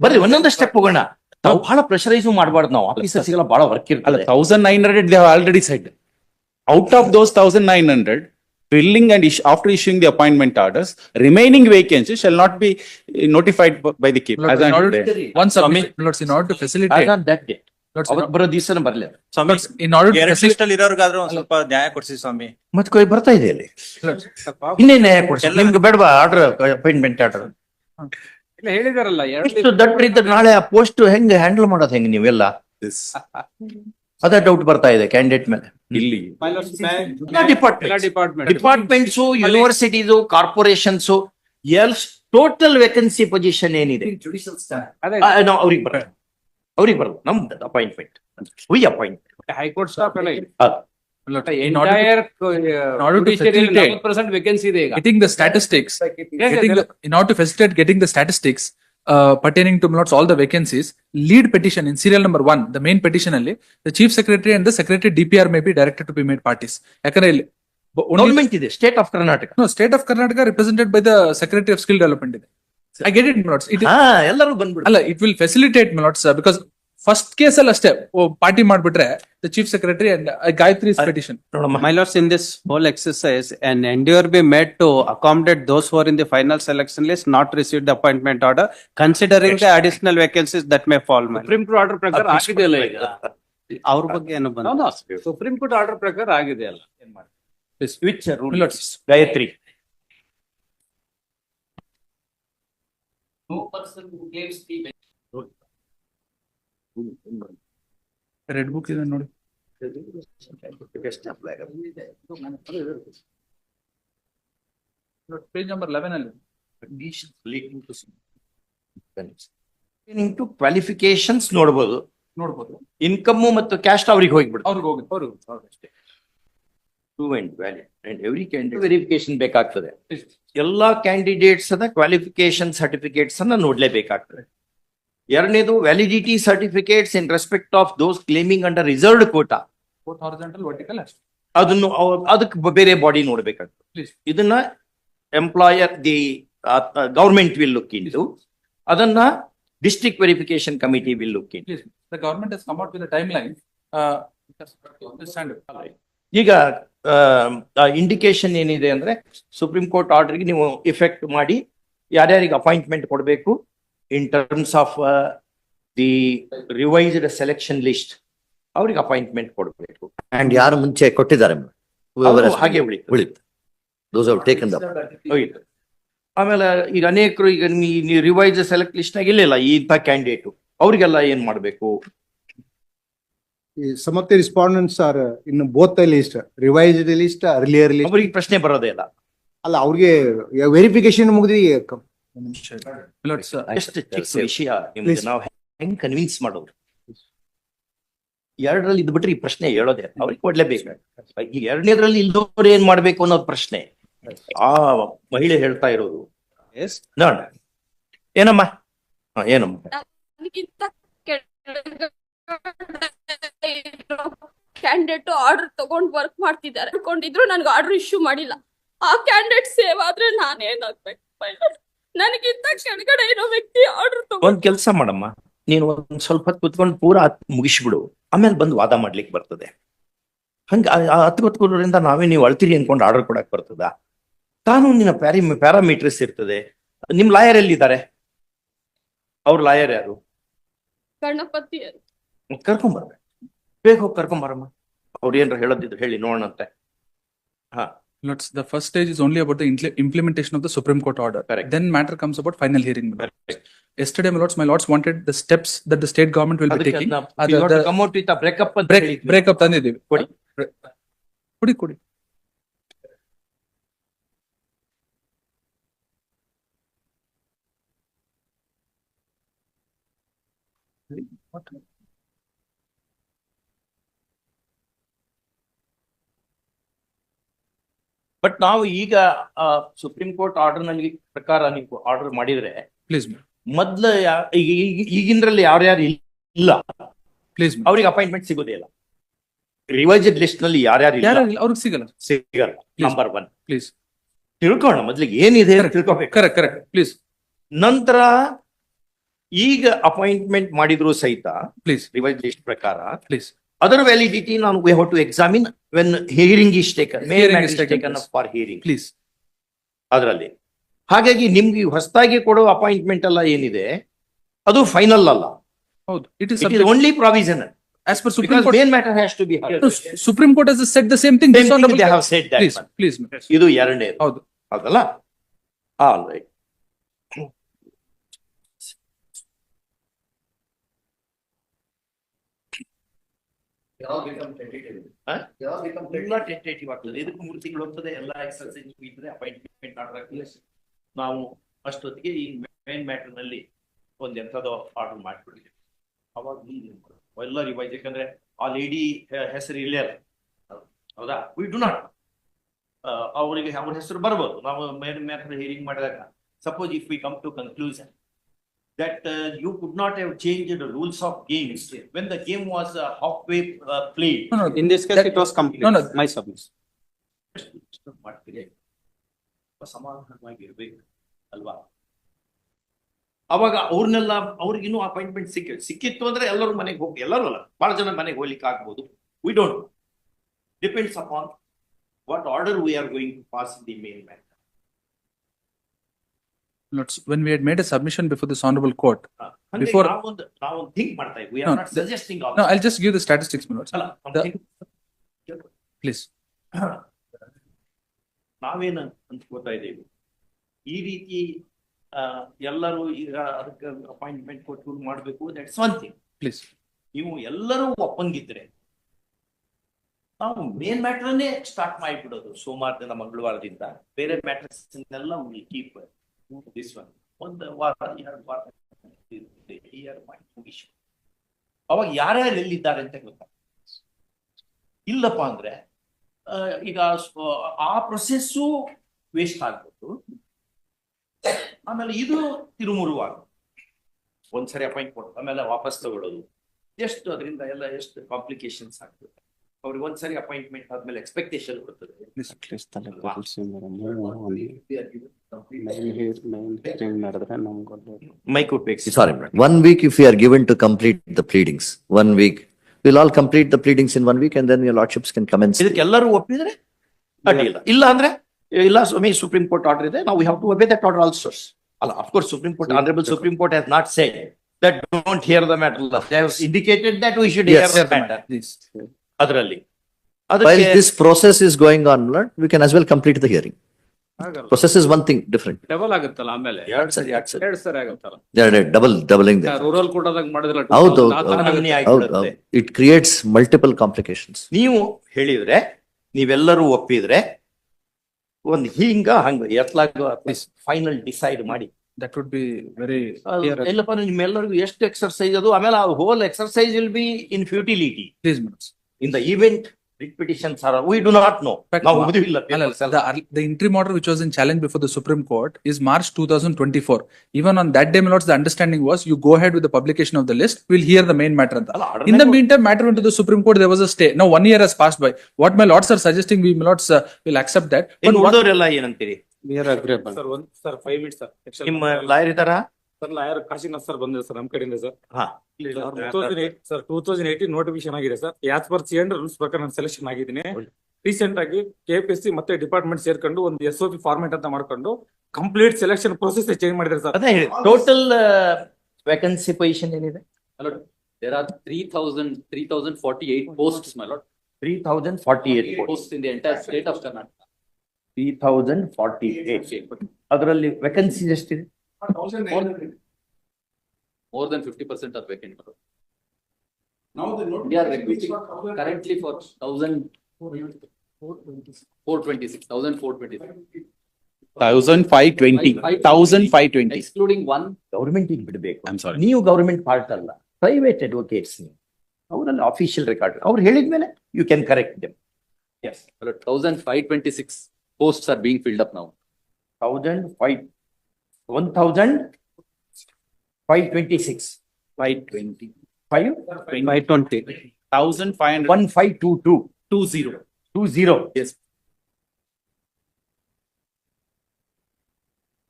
ಬರ್ರಿ ಒಂದೊಂದು ಸ್ಟೆಪ್ ಹೋಗೋಣ. ನಾವು ಬಹಳ ಪ್ರೆಷರೈಸ್ ಮಾಡಬಾರ್ದು. ನಾವು ಆಫೀಸರ್ಸ್ ಎಲ್ಲ ಬಹಳ ವರ್ಕ್ Alla, ಇರ್ತದೆ. 1900 they have already said. Out of those 1900, filling and after issuing the appointment orders, remaining vacancies shall not be notified by the KPSC. Lord, As on in order- today. One submission, Lords, in order to facilitate, Lords, ಅವತ್ತು ಬರೋ ದಿವಸನ ಬರ್ಲಿ. Lords, in order to 2 facilitate, list ಅಲ್ಲಿ ಇರೋರ್ಗಾದ್ರೂ ಒಂದ್ ಸ್ವಲ್ಪ ನ್ಯಾಯ ಕೊಡ್ಸಿ ಸ್ವಾಮಿ. ಮತ್ತೆ ಬರ್ತಾ ಇದೆ ಅಲ್ಲಿ. Lords, ಇನ್ನೇನೇ ಕೊಡ್ಸಿ ನಿಮ್ಗೆ ಬೇಡವಾ ಆರ್ಡರ್ ಅಪಾಯಿಂಟ್ಮೆಂಟ್ ಆರ್ಡರ್? ಇಲ್ಲ ಹೇಳಿದಾರಲ್ಲ ಇಷ್ಟು ದಟ್ಟರಿದ್ದ ನಾಳೆ ಆ ಪೋಸ್ಟ್ ಹೆಂಗ್ ಹ್ಯಾಂಡಲ್ ಮಾಡೋದು ಹೆಂಗ್ ನೀವೆಲ್ಲ? This ಅದೇ ಡೌಟ್ ಬರ್ತಾ ಇದೆ ಕ್ಯಾಂಡಿಡೇಟ್ ಮೇಲೆ. ಇಲ್ಲಿ departments, universities, corporations total vacancy position ಏನಿದೆ ಅವ್ರಿಗೆ ಬರಲ್ಲ. ನಮ್ದು ಅಪಾಯಿಂಟ್ಮೆಂಟ್ ಹೈಕೋರ್ಟ್ ಸ್ಟಾಫ್ ಎಲ್ಲ ಇದೆ. Lords, in order to facilitate 40% vacancy ಇದೆ ಈಗ. getting the statistics, in order to facilitate getting the statistics pertaining to Lords all the vacancies, lead petition in serial number 1, the main petition ಅಲ್ಲಿ the chief secretary and the secretary DPR may be directed to be made parties. ಯಾಕಂದ್ರೆ ಇಲ್ಲಿ government ಇದೆ, state of Karnataka. no, state of Karnataka represented by the secretary of skill development ಇದೆ. I get it, my lords. It is, ಎಲ್ಲರೂ ಬಂದ್ಬಿಡು. ಅಲ್ಲ, it will facilitate, my lords, because first case ಅಲ್ಲಿ ಅಷ್ಟೇ party ಮಾಡ್ಬಿಟ್ರೆ the chief secretary and Gayatri's petition. ನೋಡಮ್ಮ, My lords, in this whole exercise, an endeavor be made to accommodate those who are in the final selection list not received the appointment order, considering the additional vacancies that may fall. My lord. Supreme court order ಪ್ರಕಾರ ಆಗಿದೆ ಅಲ್ಲ ಈಗ. ಅವ್ರ ಬಗ್ಗೆ ಏನು ಬಂದ? Supreme court order ಪ್ರಕಾರ ಆಗಿದೆ ಅಲ್ಲ. which rule? My lords, Gayatri. red book ಇದೆ ನೋಡಿ. Page number 11 ಅಲ್ಲಿ. ಕ್ವಾಲಿಫಿಕೇಶನ್ಸ್ ನೋಡ್ಬೋದು, ಇನ್ಕಮ್ ಮತ್ತು ಕ್ಯಾಸ್ಟ್ ಅವ್ರಿಗೆ ಹೋಗ್ಬಿಡುತ್ತೆ. ಅವ್ರಿಗೆ ಹೋಗಿ ಅಷ್ಟೇ. True and valid and every candidate verification ಬೇಕಾಗ್ತದೆ. ಎಲ್ಲಾ ಕ್ಯಾಂಡಿಡೇಟ್ಸ್ ಅದ ಕ್ವಾಲಿಫಿಕೇಶನ್ ಸರ್ಟಿಫಿಕೇಟ್ಸ್ ಅನ್ನ ನೋಡ್ಲೇಬೇಕಾಗ್ತದೆ. ಎರಡನೇದು validity certificates in respect of those claiming under reserved quota. horizontal vertical ಅಷ್ಟೇ. ಅದನ್ನು ಅದಕ್ಕೆ ಬೇರೆ ಬಾಡಿ ನೋಡ್ಬೇಕಾಗ್ತದೆ. Please. ಇದನ್ನ employer government will look into, ಅದನ್ನ district verification committee will look into. Please, the government has come out with a timeline. Understand it. ಈಗ indication ಏನಿದೆ ಅಂದ್ರೆ ಸುಪ್ರೀಂ ಕೋರ್ಟ್ ಆರ್ಡರ್ಗೆ ನೀವು ಇಫೆಕ್ಟ್ ಮಾಡಿ ಯಾರ್ಯಾರಿಗೆ ಅಪಾಯಿಂಟ್ಮೆಂಟ್ ಕೊಡಬೇಕು in terms of the revised selection list, ಅವ್ರಿಗೆ ಅಪಾಯಿಂಟ್ಮೆಂಟ್ ಕೊಡಬೇಕು. And ಯಾರು ಮುಂಚೆ ಕೊಟ್ಟಿದ್ದಾರೆ ಹಾಗೆ ಉಳಿತು. ಉಳಿತು. Those have taken the. ಹೋಗಿತ್ತು. ಆಮೇಲೆ ಈಗ ಅನೇಕರು ಈಗ ರಿವೈಸ್ ಸೆಲೆಕ್ಟ್ ಲಿಸ್ಟ್ ನಾಗ ಇಲ್ಲ ಇಂಥ ಕ್ಯಾಂಡಿಡೇಟ್, ಅವ್ರಿಗೆಲ್ಲ ಏನ್ ಮಾಡ್ಬೇಕು? Some of the respondents are in both the list, revised list, earlier list. ಅವ್ರಿಗೆ ಪ್ರಶ್ನೆ ಬರೋದೇ ಇಲ್ಲ. ಅಲ್ಲ ಅವ್ರಿಗೆ ವೆರಿಫಿಕೇಶನ್ ಮುಗಿದಿ Lords, ಎಷ್ಟು ಚಿಕ್ಕ ವಿಷಯ ನಿಮ್ಗೆ ನಾವು ಹೆಂಗ್ ಕನ್ವಿನ್ಸ್ ಮಾಡೋರು? ಎರಡರಲ್ಲಿ ಇದ್ ಬಿಟ್ರೆ ಈ ಪ್ರಶ್ನೆ ಹೇಳೋದೇ ಅವ್ರಿಗೆ ಕೊಡ್ಲೇಬೇಕು. ಈ ಎರಡನೇದ್ರಲ್ಲಿ ಇಲ್ದವ್ರು ಏನ್ ಮಾಡ್ಬೇಕು ಅನ್ನೋದು ಪ್ರಶ್ನೆ ಆ ಮಹಿಳೆ ಹೇಳ್ತಾ ಇರೋದು. ನೋಡ ಏನಮ್ಮ, ಏನಮ್ಮ ನನಗಿಂತ ಕ್ಯಾಂಡಿಡೇಟ್ ಆರ್ಡರ್ ತಗೊಂಡ್ ವರ್ಕ್ ಮಾಡ್ತಿದ್ದಾರೆ ಅನ್ಕೊಂಡಿದ್ರು, ನನ್ಗೆ ಆರ್ಡರ್ ಇಶ್ಯೂ ಮಾಡಿಲ್ಲ. ಆ ಕ್ಯಾಂಡಿಡೇಟ್ ಸೇವ್ ಆದ್ರೆ ನಾನೇನಾಗ್ಬೇಕು? ನನಗಿಂತ ಕೆಳಗಡೆ ಇರೋ ವ್ಯಕ್ತಿ ಆರ್ಡರ್ ತಗೊಂಡ್ ಒಂದ್ ಕೆಲ್ಸ ಮಾಡಮ್ಮ, ನೀನು ಒಂದ್ ಸ್ವಲ್ಪ ಹೊತ್ತು ಕುತ್ಕೊಂಡು ಪೂರಾ ಮುಗಿಸ್ಬಿಡು, ಆಮೇಲೆ ಬಂದು ವಾದ ಮಾಡ್ಲಿಕ್ಕೆ ಬರ್ತದೆ. ಹಂಗ ಹತ್ಕೊತ್ಕೊಳ್ಳೋದ್ರಿಂದ ನಾವೇ ನೀವು ಅಳ್ತೀರಿ ಅನ್ಕೊಂಡು ಆರ್ಡರ್ ಕೊಡಕ್ ಬರ್ತದ? ಕಾನೂನಿನ ಪ್ಯಾರಾಮೀಟರ್ಸ್ ಇರ್ತದೆ. ನಿಮ್ ಲಾಯರ್ ಎಲ್ಲಿದ್ದಾರೆ? ಅವ್ರ ಲಾಯರ್ ಯಾರು? ಗಣಪತಿ ಕರ್ಕೊಂಬರ್ಬೇಕು, ಬೇಗ ಹೋಗಿ ಕರ್ಕೊಂಬರಮ್ಮ. ಅವ್ರು ಏನಾರ ಹೇಳೋದಿದ್ರು ಹೇಳಿ ನೋಡೋಣಂತೆ. ಹಾ, Lords, the first stage is only about the implementation of the Supreme Court order. Correct. Then matter comes about final hearing. my lords. Correct. Yesterday, my lords wanted the steps that the state government will be ಅದಕ್ಕೆ taking. ಅದನ್ನ you have to come out with a breakup ಅಂತ ಹೇಳಿದ್ವಿ. Breakup ತಂದಿದ್ದೀವಿ. ಕೊಡಿ. ಕೊಡಿ. But ನಾವು ಈಗ supreme court order ನಲ್ಲಿ ಪ್ರಕಾರ ನೀವು ಆರ್ಡರ್ ಮಾಡಿದ್ರೆ Please, ಮೊದ್ಲು ಈಗಿಂದ್ರಲ್ಲಿ ಯಾರ್ಯಾರು ಇಲ್ಲ please. ಅವ್ರಿಗೆ ಅಪಾಯಿಂಟ್ಮೆಂಟ್ ಸಿಗೋದೇ ಇಲ್ಲ. ರಿವೈಸ್ಡ್ ಲಿಸ್ಟ್ ನಲ್ಲಿ ಯಾರ್ಯಾರು ಇಲ್ಲ ಅವ್ರಿಗೆ ಸಿಗಲ್ಲ. ಸಿಗಲ್ಲ. Please. Number 1 Please. ತಿಳ್ಕೊಳ್ಳೋಣ ಮೊದ್ಲಿಗೆ ಏನಿದೆ ಅಂತ ತಿಳ್ಕೊಬೇಕು. Correct. Please. ನಂತರ ಈಗ ಅಪಾಯಿಂಟ್ಮೆಂಟ್ ಮಾಡಿದ್ರು ಸಹಿತ Please. ರಿವೈಸ್ ಲಿಸ್ಟ್ ಪ್ರಕಾರ Please. ಅದರ ವ್ಯಾಲಿಡಿಟಿ ನಾನು we have to examine when hearing is taken. Hearing is taken, taken for hearing Please. ಅದರಲ್ಲಿ. ಹಾಗಾಗಿ ನಿಮ್ಗೆ ಹೊಸದಾಗಿ ಕೊಡೋ ಅಪಾಯಿಂಟ್ಮೆಂಟ್ ಎಲ್ಲ ಏನಿದೆ ಅದು ಫೈನಲ್ ಅಲ್ಲ. ಹೌದು. It is it is subject. Only provisional. As per Supreme Because Court. main matter has to be heard. No, Supreme Court has said the same thing. Same This thing honorable they court. have said that Please, one. please. ಇದು ಎರಡನೇದು. ಹೌದು. ಹೌದಲ್ಲ? All right. ಎಲ್ಲ tentative ಆಗ್ತದೆ. ಇದಕ್ಕೆ 3 ತಿಂಗಳು ಹೋಗ್ತದೆ. ಎಲ್ಲ ಎಕ್ಸರ್ಸೈಸ್ ಮುಗಿದ್ರೆ ಅಪಾಯಿಂಟ್ಮೆಂಟ್ ಆರ್ಡರ್ ಆಗ್ತದೆ. ನಾವು ಅಷ್ಟೊತ್ತಿಗೆ ಈ ಮೇನ್ ಮ್ಯಾಟರ್ ನಲ್ಲಿ ಒಂದ್ ಎಂಥದೋ ಆರ್ಡರ್ ಮಾಡ್ಬಿಡ್ತೀವಿ. ಅವಾಗ ಎಲ್ಲ ರಿವೈಸ್, ಯಾಕಂದ್ರೆ ಆ ಲೇಡಿ ಹೆಸರು ಇಲ್ಲೇ ಅಲ್ಲ. ಹೌದಾ? ವಿ ಡು ನಾಟ್ ಅವರಿಗೆ ಅವ್ರ ಹೆಸರು ಬರ್ಬೋದು. ನಾವು ಮೇನ್ ಮ್ಯಾಟರ್ ಹಿಯರಿಂಗ್ ಮಾಡಿದಾಗ suppose if we come to conclusion that you could not have changed the rules of games when the game was halfway played. No. In this case, it was complete. No. My submission. ಮಾಡ್ತೀರಿ ಸಮಾಧಾನವಾಗಿರ್ಬೇಕು ಅಲ್ವಾ? ಅವಾಗ ಅವ್ರನ್ನೆಲ್ಲ ಅವ್ರಿಗಿನ್ನೂ appointment ಸಿಕ್ಕಿತ್ತು ಅಂದ್ರೆ ಎಲ್ಲರೂ ಮನೆಗೆ ಹೋಗಿ, ಎಲ್ಲರೂ ಅಲ್ಲ ಬಹಳ ಜನ ಮನೆಗೆ ಹೋಗ್ಲಿಕ್ಕೆ ಆಗ್ಬೋದು. We don't, depends upon what order we are going to pass in the main matter. Lords, when we had made a submission before this honorable court. ಹಂಗಾಗಿ Before- ನಾವೊಂದು ಥಿಂಕ್ ಮಾಡ್ತಾ ಇದ್ವಿ. We No, are not suggesting all. No, I'll just give the statistics, my lords. ಅಲ್ಲ, Please. ನಾವೇನು ಅಂದ್ಕೋತಾ ಇದ್ದೀವಿ, ಈ ರೀತಿ ಎಲ್ಲರೂ ಈಗ ಅದಕ್ಕೆ ಅಪಾಯಿಂಟ್ಮೆಂಟ್ ಕೊಟ್ಟು ಮಾಡಬೇಕು, ದಟ್ಸ್ ಒನ್ ಥಿಂಗ್. Please. ನೀವು ಎಲ್ಲರೂ ಒಪ್ಪಂಗಿದ್ರೆ ನಾವು ಮೇನ್ ಮ್ಯಾಟರ್ನೇ ಸ್ಟಾರ್ಟ್ ಮಾಡಿಬಿಡೋದು. ಸೋಮವಾರದಿಂದ ಮಂಗಳವಾರದಿಂದ ಬೇರೆ ಮ್ಯಾಟರ್ಸ್ ಎಲ್ಲ ಕೀಪ್ ದಿಸ್ ಒನ್. ಒಂದು ವಾರ 2 ವಾರ ಮುಗಿಸು. ಅವಾಗ ಯಾರ್ಯಾರು ಎಲ್ಲಿದ್ದಾರೆ ಅಂತ ಗೊತ್ತಾಗ. ಇಲ್ಲಪ್ಪ ಅಂದ್ರೆ ಈಗ ಆ ಪ್ರೊಸೆಸ್ಸು ವೇಸ್ಟ್ ಆಗ್ಬೋದು. ಆಮೇಲೆ ಇದು ತಿರುಮುರುವಾಗ ಒಂದ್ಸರಿ ಅಪಾಯಿಂಟ್ ಕೊಡೋದು, ಆಮೇಲೆ ವಾಪಸ್ ತಗೊಳ್ಳೋದು, ಎಷ್ಟು ಅದರಿಂದ ಎಲ್ಲ ಎಷ್ಟು ಕಾಂಪ್ಲಿಕೇಶನ್ಸ್ ಆಗ್ತದೆ. ಅವ್ರಿಗೆ ಒಂದ್ಸರಿ ಅಪಾಯಿಂಟ್ಮೆಂಟ್ ಆದ್ಮೇಲೆ ಎಕ್ಸ್ಪೆಕ್ಟೇಷನ್ ಬರ್ತದೆ. ಮೈಕ್ ಉಪಯೋಗಿಸಿ. Sorry, madam. 1 week if we are given to complete the pleadings, 1 week, we'll all complete the pleadings in 1 week and then your lordships can commence. ಇದಕ್ಕೆ ಎಲ್ಲರೂ ಒಪ್ಪಿದ್ರೆ ಅಡ್ಡಿಲ್ಲ. ಇಲ್ಲ ಅಂದ್ರೆ ಇಲ್ಲ ಸ್ವಾಮಿ, ಸುಪ್ರೀಂ ಕೋರ್ಟ್ ಆರ್ಡರ್ ಇದೆ, ನಾವು have to obey that order also. ಅಲ್ಲ, of course Supreme Court, honourable Supreme Court has not said that don't hear the matter. They have indicated that we should hear the matter. ಅದರಲ್ಲಿ While ಅದಕ್ಕೆ this process is going on, Lord, we can as well complete the hearing. Process is one thing different. Double ಆಗುತ್ತಲ್ಲ ಆಮೇಲೆ. 2 ಸರಿ ಆಗುತ್ತಲ್ಲ. doubling there. Rural ಕೊಡೋದಾಗ ಮಾಡಿದ್ರೆ ಹೌದು, ಕಾನೂನಿ ಹೌದು, ಆಗಿಬಿಡುತ್ತೆ. it creates multiple complications. ನೀವು ಹೇಳಿದ್ರೆ, ನೀವೆಲ್ಲರೂ ಒಪ್ಪಿದ್ರೆ ಒಂದು ಹಂಗ ಎತ್ಲಾಗ ಫೈನಲ್ ಡಿಸೈಡ್ ಮಾಡಿ. That would be very clear. ಎಲ್ಲಪ್ಪ ನಿಮ್ಮೆಲ್ಲರಿಗೂ ಎಷ್ಟು ಎಕ್ಸರ್ಸೈಸ್ ಅದು, ಆಮೇಲೆ ಆ whole exercise will be in futility Please, my lords. In the event petitions are, we do not know. Fact, ನಾವು ಓದಿಲ್ಲ ಅಲ್ಲ, the interim order which was in challenge before the Supreme Court is March 2024. Even on that day, my lords, the understanding was you go ahead with the publication of the list. We'll hear the main matter. In the meantime, matter went to the Supreme Court. There was a stay. Now 1 year has passed by. What my lords are suggesting, we my lords will accept that. But what, ಉಳಿದವರೆಲ್ಲ ಏನಂತೀರಿ? We are agreeable. Sir 5 minutes sir. ನಿಮ್ಮ lawyer ಇದಾರಾ? Sir lawyer Kashinath sir ಬಂದಿದೆ sir ನಮ್ಮ ಕಡೆಯಿಂದ sir. ಹಾ 2018 notification ಆಗಿದೆ sir. As per ಸಿಎಂಡ್ ರೂಲ್ಸ್ ಪ್ರಕಾರ ನಾನು ಸೆಲೆಕ್ಷನ್ ಆಗಿದ್ದೀನಿ. ರೀಸೆಂಟ್ ಆಗಿ KPSC ಮತ್ತೆ ಡಿಪಾರ್ಟ್ಮೆಂಟ್ ಸೇರ್ಕೊಂಡು ಒಂದು SOP ಫಾರ್ಮೆಟ್ ಅಂತ ಮಾಡ್ಕೊಂಡು ಕಂಪ್ಲೀಟ್ ಸೆಲೆಕ್ಷನ್ ಪ್ರೊಸೆಸ್ ಚೇಂಜ್ ಮಾಡಿದ್ದಾರೆ ಸರ್. ಅದೇ ಹೇಳಿ ಟೋಟಲ್ ವೇಕೆನ್ಸಿ ಪೊಸಿಷನ್ ಏನಿದೆ? My lord, there are 3,048 posts, my lord. 3048 Posts in the entire state of Karnataka. 3048. ಅದರಲ್ಲಿ ವೇಕೆನ್ಸಿ ಎಷ್ಟಿದೆ? More than 50% are vacant, my lord. We are recruiting currently for 1,426. 1,520. Excluding one. Government ಬಿಡಬೇಕು. I'm sorry. ನೀವು government part ಅಲ್ಲ, private advocates ನೀವು. ಅವರಲ್ಲಿ official record ಅವ್ರು ಹೇಳಿದ್ಮೇಲೆ you can correct them. Yes. My lord, 1,526 posts are being filled up now. 1,526. 520. 520. 1,500. 1522 20. Yes.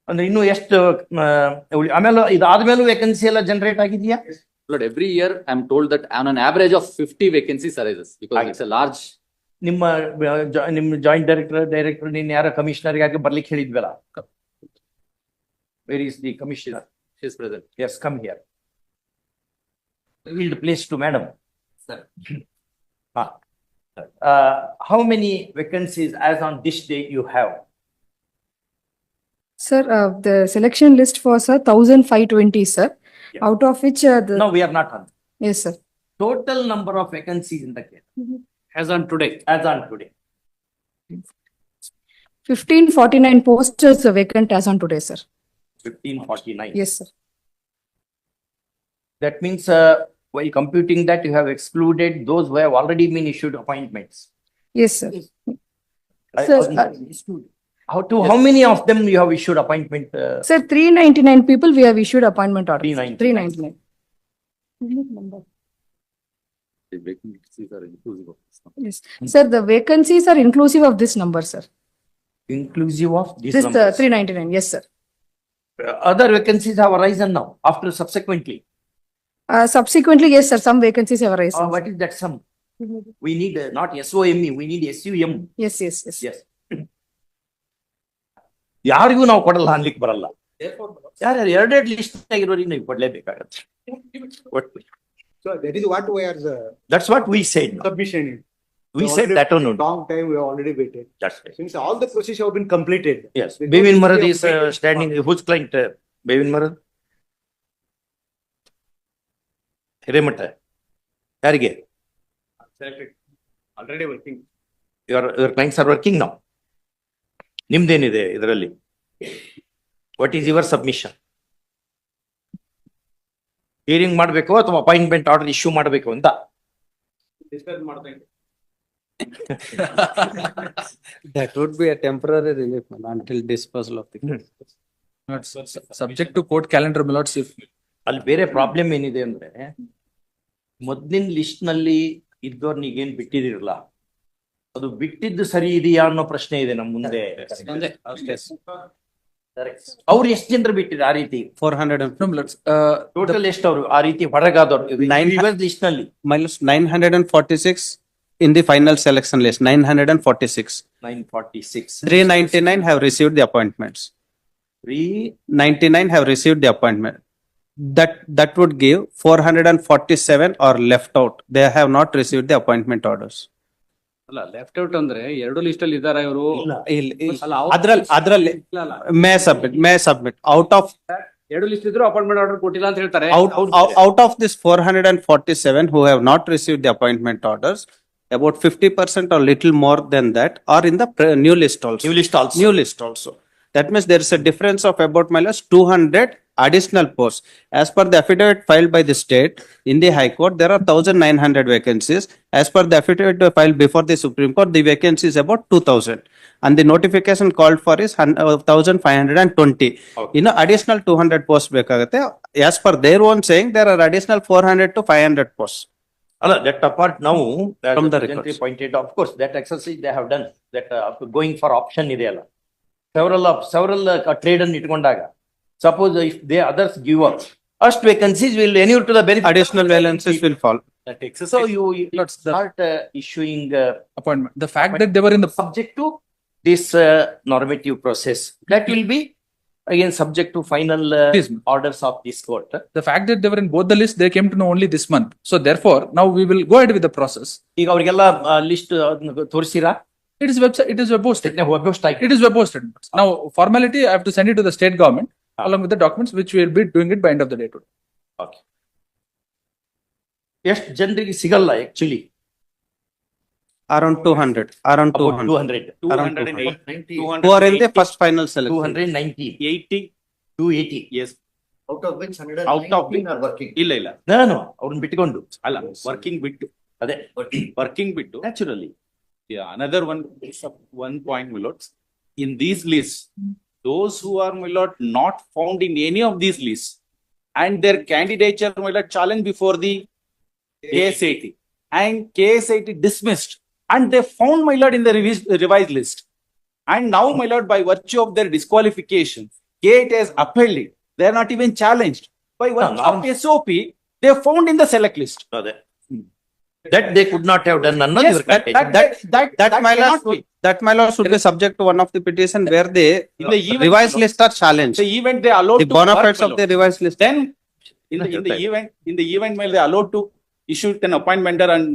ಅಂದ್ರೆ ಇನ್ನು ಎಷ್ಟು ಆಮೇಲೆ ಇದಾದ್ಮೇಲೂ ವೇಕೆನ್ಸಿ ಎಲ್ಲ ಜನರೇಟ್ ಆಗಿದೆಯಾ? Lord, every year I'm told that on an average of 50 vacancies arises because it's a large. ನಿಮ್ಮ joint director ನೀನ್ ಯಾರ commissioner ಆಗಿ ಬರ್ಲಿಕ್ಕೆ ಹೇಳಿದ್ವಲ್ಲ? Where is the commissioner? Is present. Yes, come here. Yield place to madam. Sir. How many vacancies as on this day you have? Sir, the selection list for sir 1,520, sir. Yeah. Out of which No, we are not on. yes, sir. Total number of vacancies in the case As on today. as on today. 1,549 posts is vacant as on today, sir. 1549. Yes, sir. That means while computing that you have excluded those who have already been issued appointments. Yes, sir. I- Sir, how many of them you have issued appointment? Sir, 399 people we have issued appointment order. 399. 399. The vacancies are inclusive of this now. Yes. Sir, the vacancies are inclusive of this number, sir. Inclusive of these This numbers. 399, yes, sir. Other vacancies have arisen now after subsequently. Subsequently, yes, sir, some vacancies have arisen. What is that sum? We need not SOME, we need SUM. Yes, yes, yes. Yes. ಯಾರಿಗೂ ನಾವು ಕೊಡಲ್ಲ ಅನ್ಲಿಕ್ಕೆ ಬರಲ್ಲ. ಯಾರ್ಯಾರು ಎರಡೆರಡು list ಆಗಿರೋರಿಗೆ ನೀವು ಕೊಡ್ಲೇಬೇಕಾಗತ್ತೆ. So that is what we are That's what we said. no? submission. We said that on. Long time we have already waited. That's right. Since all the procedures have been completed. Yes. Bevin Marad is standing. Whose client? Bevin Marad? Hiremath ಯಾರಿಗೆ? Already working. Your clients are working now. ನಿಮ್ದೇನಿದೆ ಇದರಲ್ಲಿ? What is your submission? Hearing ಮಾಡಬೇಕು ಅಥವಾ appointment order issue ಮಾಡಬೇಕು ಅಂತ? That would be a temporary relief until disposal of the case. Not subject to court calendar, my lords, if ಅಲ್ಲಿ ಬೇರೆ problem ಏನಿದೆ ಅಂದ್ರೆ ಮೊದ್ಲಿನ ಲಿಸ್ಟ್ ನಲ್ಲಿ ಇದ್ದವ್ರನಿಗೆ ಏನ್ ಬಿಟ್ಟಿದಿರಲ್ಲ, ಅದು ಬಿಟ್ಟಿದ್ದು ಸರಿ ಇದೆಯಾ ಅನ್ನೋ ಪ್ರಶ್ನೆ ಇದೆ ನಮ್ಮ ಮುಂದೆ. ಅವ್ರು ಎಷ್ಟು ಜನರು ಬಿಟ್ಟಿದ್ರು ಆ ರೀತಿ? 400 no, my lords, ಟೋಟಲ್ ಎಷ್ಟು ಅವರು ಆ ರೀತಿ ಹೊರಗಾದವ್ರು ಲಿಸ್ಟ್ ನಲ್ಲಿ? minus 946 in the final selection list, 946. 946. 399 have received the appointments. 99 have received the appointment. That would give 447 are left out. They have not received the appointment orders. ಅಲ್ಲ left out ಅಂದ್ರೆ ಎರಡು list ಅಲ್ಲಿ ಇದಾರೆ ಇವರು. ಅಲ್ಲ, ಅದ್ರಲ್ಲಿ may submit out of ಎರಡು list ಇದ್ರು ಅಪಾಯಿಂಟ್ಮೆಂಟ್ ಆರ್ಡರ್ ಕೊಟ್ಟಿಲ್ಲ ಅಂತ ಹೇಳ್ತಾರೆ. out of this 447 who have not received the appointment orders, about 50% or little more than that are in the new list also. New list also. That means there is a difference of about -200 additional posts. As per the affidavit filed by the state in the High Court, there are 1,900 vacancies. As per the affidavit filed before the Supreme Court, the vacancy is about 2,000. And the notification called for is 1,520. Okay. Additional 200 posts ಬೇಕಾಗುತ್ತೆ. As per their own saying, there are additional 400 to 500 posts. ಅಲ್ಲ, that apart now, From the Jayantri records. pointed out, of course, that exercise they have done, that going for option ಇದೆಯಲ್ಲ, several trade ಅನ್ನು ಇಟ್ಕೊಂಡಾಗ Suppose if they others give up, first vacancies will inure to the benefit. Additional vacancies will fall. So you Lords, the start issuing appointment, the fact that they were in the subject to this normative process, that will be again subject to final Please. orders of this court. the fact that they were in both the lists, they came to know only this month. So therefore, now we will go ahead with the process. ಈಗ ಅವರಿಗೆಲ್ಲ list ತೋರಿಸಿರಾ? It is website, it is web posted. Website It is web posted. Now, formality, I have to send it to the state government along with the documents, which we will be doing it by end of the day today. Okay. ಎಷ್ಟು ಜನರಿಗೆ ಸಿಗಲ್ಲ actually? Around 200, around 200. 200. Around 280. Who are in the first final selection. 290. 80, 280. yes. Out of which Out of 119 are working. ಇಲ್ಲ. ನಾನು ಅವ್ರನ್ನ ಬಿಟ್ಕೊಂಡು ಅಲ್ಲ, working ಬಿಟ್ಟು. ಅದೇ Working ಬಿಟ್ಟು. Naturally. Yeah, another one point, my lords. In these lists, those who are, my lord, not found in any of these lists and their candidature, my lord, challenged before the KS80 and KS80 dismissed and they found, my lord, in the revised list. And now, my lord, by virtue of their disqualification, Gate has upheld it. They are not even challenged. By virtue of SOP, they are found in the select list. ಅದೇ that they could not have done ಅನ್ನೋದು Yes, ಇವ್ರ contention. That my cannot lord, that my lord should be subject to one of the petition where the In the event- revised list are challenged. The event they allowed The to bona work, fides my of lord. the revised list. Then in the event while they are allowed to issue an appointment and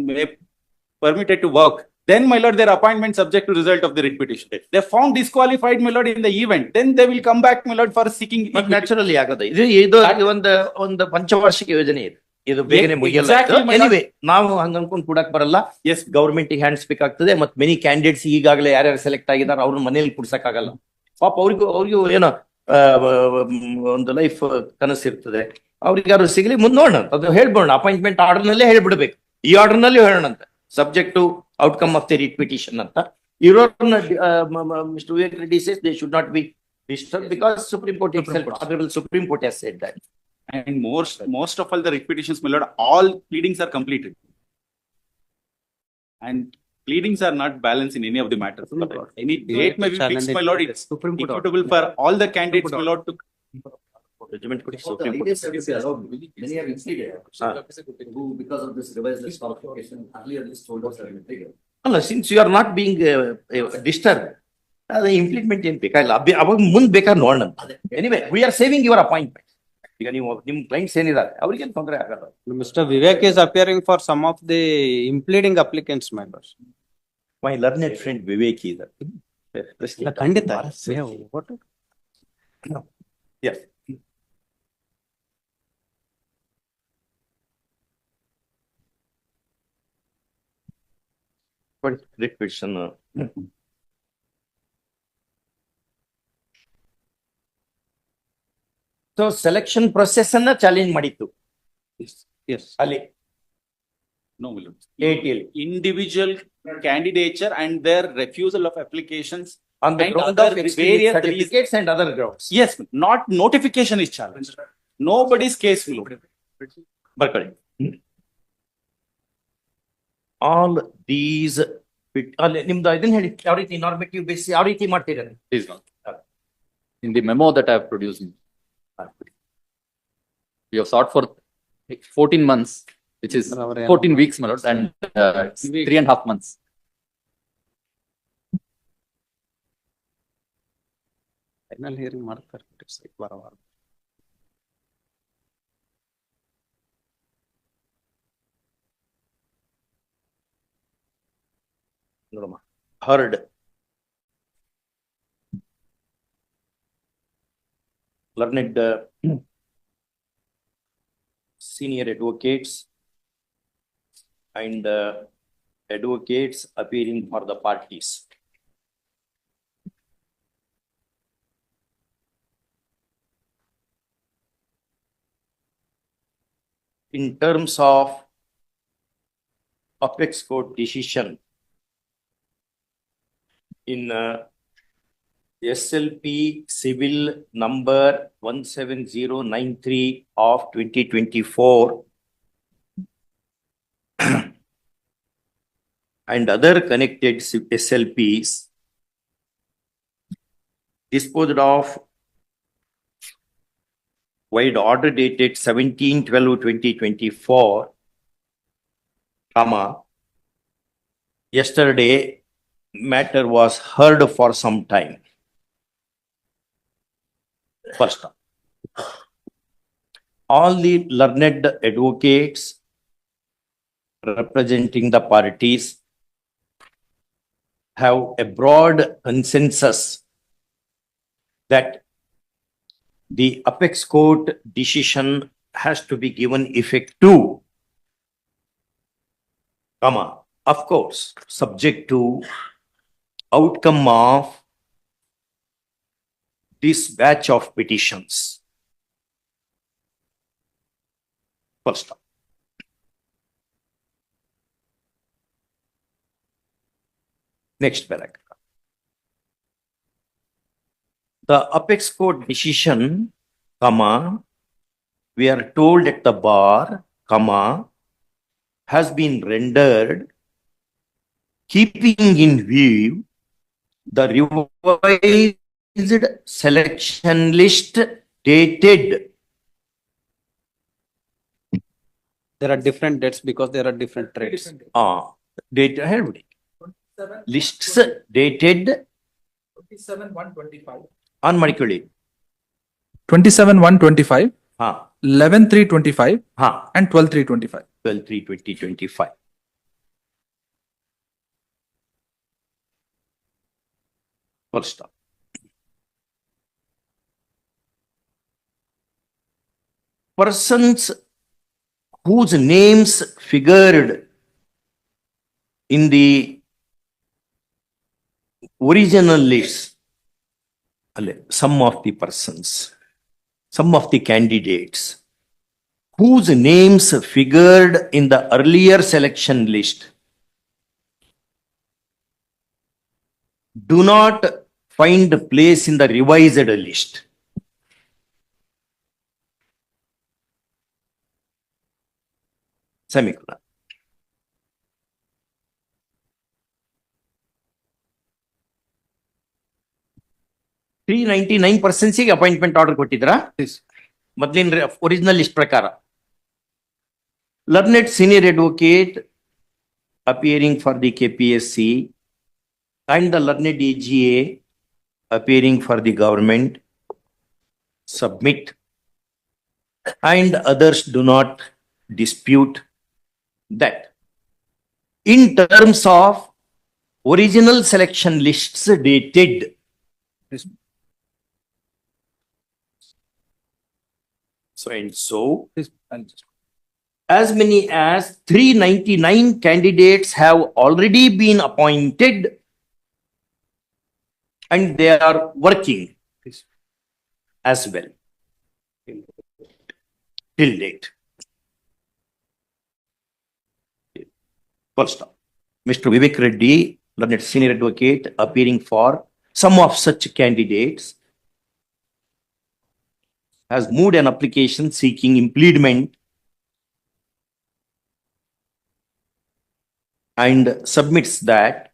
permitted to work, then my lord their appointment subject to result of the writ petition. They found disqualified, my lord, in the event, then they will come back, my lord, for seeking equity. Naturally ಆಗೋದು ಇದು ಒಂದು ಪಂಚವಾರ್ಷಿಕ ಯೋಜನೆ ಇದು ಬೇಗನೆ ಮುಗಿಯಲ್ಲ. Exactly, my lord. Anyway ನಾವು ಹಂಗ ಅನ್ಕೊಂಡ್ ಕೂಡಕ್ ಬರಲ್ಲ. ಎಸ್ ಗವರ್ಮೆಂಟ್ ಹ್ಯಾಂಡ್ಸ್ ಬೇಕಾಗ್ತದೆ. ಮತ್ತೆ ಮೆನಿ ಕ್ಯಾಂಡಿಡೇಟ್ಸ್ ಈಗಾಗಲೇ ಯಾರ್ಯಾರು ಸೆಲೆಕ್ಟ್ ಆಗಿದ್ದಾರೆ ಅವ್ರ ಮನೇಲಿ ಕುಡ್ಸಕ್ ಆಗಲ್ಲ. ಪಾಪ ಅವ್ರಿಗೂ ಏನೋ ಒಂದು ಲೈಫ್ ಕನಸಿರ್ತದೆ. ಅವ್ರಿಗೆ ಯಾರು ಸಿಗ್ಲಿ ಮುಂದ್ ನೋಡೋಣ, ಅದು ಹೇಳ್ಬೋಣ. ಅಪಾಯಿಂಟ್ಮೆಂಟ್ ಆರ್ಡರ್ ನಲ್ಲೇ ಹೇಳ್ಬಿಡ್ಬೇಕು, ಈ ಆರ್ಡರ್ ನಲ್ಲಿ ಹೇಳೋಣ ಅಂತ, subject to outcome of the writ petition ಅಂತ. ಇರೋರ್ನ mister Vivek Reddy says they should not be disturbed because Supreme Court itself, Honorable Supreme Court has said that. And most of all the writ petitions, my lord, all pleadings are completed. And pleadings are not balanced in any of the matters. Any date may be fixed, my lord, it's equitable for all the candidates, my lord, to Judgment ಕೊಡಿ So the Supreme Court. ideas have been allowed. Many are exceeded. Who, because of this revised list qualification, earlier list holders have been triggered. ಅಲ್ಲ, since you are not being disturb, ಅದೇ implement ಏನ್ ಬೇಕಾಗಿಲ್ಲ. ಅವಾಗ ಮುಂದ್ ಬೇಕಾದ್ರೆ ನೋಡೋಣ. Anyway we are saving your appointment. ಈಗ ನೀವು ನಿಮ್ ಕ್ಲೈಂಟ್ಸ್ ಏನಿದ್ದಾರೆ ಅವ್ರಿಗೇನು ತೊಂದರೆ ಆಗಲ್ಲ. Mr. Vivek is appearing for some of the impleading applicants, my lord. My learned friend Vivek is ಖಂಡಿತ. Yes. Writ petition. So selection process ಅನ್ನ ಚಾಲೆಂಜ್ ಮಾಡಿತ್ತು Yes. ಅಲ್ಲಿ no, my lord. 80 Individual candidature and their refusal of applications. on the And ground other of various various certificates and other grounds. Yes, not notification is challenged. Nobody's case will. ಬರ್ಕೊಳ್ಳಿ. All these ಅಲ್ಲಿ ನಿಮ್ದು ಇದನ್ನ ಹೇಳಿ, ಯಾವ ರೀತಿ normative base ಯಾವ ರೀತಿ ಮಾಡ್ತೀರ? Please, Lord. In the memo that I have produced, we have sought for 14 months, which is 14 weeks, my lord, and 3.5 months. Final hearing ಮಾಡ್ತಾರೆ ಬರವಾರ. ನೋಡಮ್ಮ, heard. Learned senior advocates and advocates appearing for the parties. In terms of apex court decision in SLP civil number 17093 of 2024 and other connected SLPs disposed of Void order dated 17/12/2024, comma, yesterday matter was heard for some time. First, all the learned advocates representing the parties have a broad consensus that the apex court decision has to be given effect to, comma, of course, subject to outcome of this batch of petitions. First. Next paragraph. The apex court decision, comma, we are told at the bar, comma, has been rendered keeping in view the revised selection list dated. There are different dates because there are different trades. Date lists dated 27/1/25. on Marikuli. 27/1/25, 11/3/25, and 12/3/25. 12/3/2025. First stop. Persons whose names figured in the original list, some of the persons, some of the candidates whose names figured in the earlier selection list do not find place in the revised list. Semicolon. $399 appointment order ಕೊಟ್ಟಿದ್ರಾ? ಮೊದಲಿನ original list ಪ್ರಕಾರ. Learned senior advocate appearing for the KPSC and the learned AGA appearing for the government submit, and others do not dispute that in terms of original selection lists dated so and so, as many as 399 candidates have already been appointed and they are working as well till date. First stop. Mr. Vivek Reddy, learned senior advocate, appearing for some of such candidates, has moved an application seeking impleadment and submits that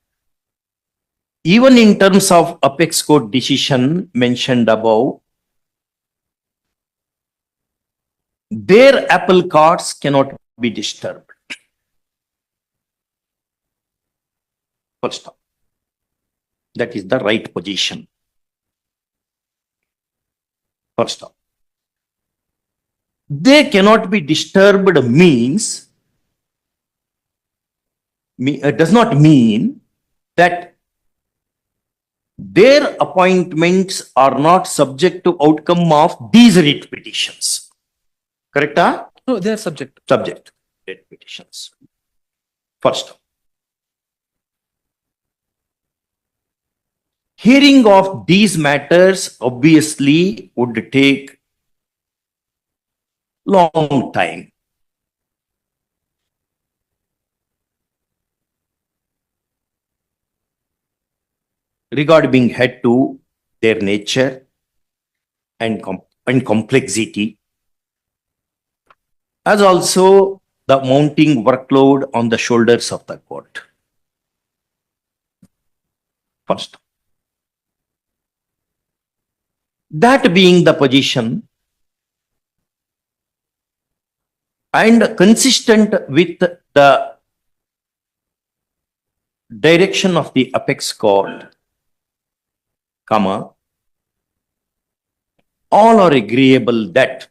even in terms of apex court decision mentioned above, their apple carts cannot be disturbed. First stop. That is the right position. First stop. They cannot be disturbed means, does not mean that their appointments are not subject to outcome of these writ petitions. Correct? No, they are subject. Subject writ petitions. First. Hearing of these matters obviously would take long time. Regard being had to their nature and complexity, as also the mounting workload on the shoulders of the court. First. That being the position, and consistent with the direction of the apex court, comma, all are agreeable that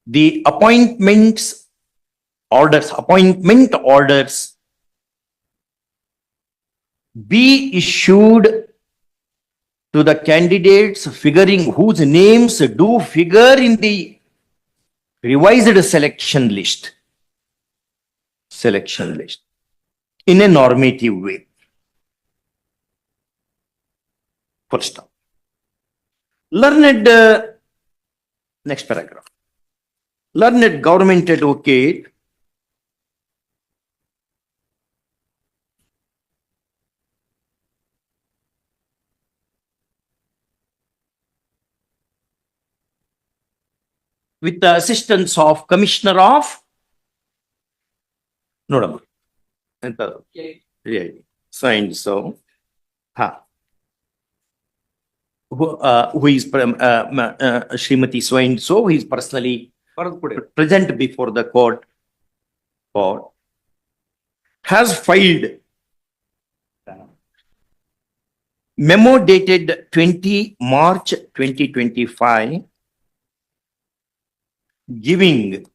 the appointment orders be issued to the candidates figuring whose names do figure in the revised selection list in a normative way. Full stop. Learned, next paragraph. Learned government advocate with the assistance of Commissioner of Nodam. So and so. Who is Srimati so and so, who is personally present before the court, has filed memo dated 20 March 2025 giving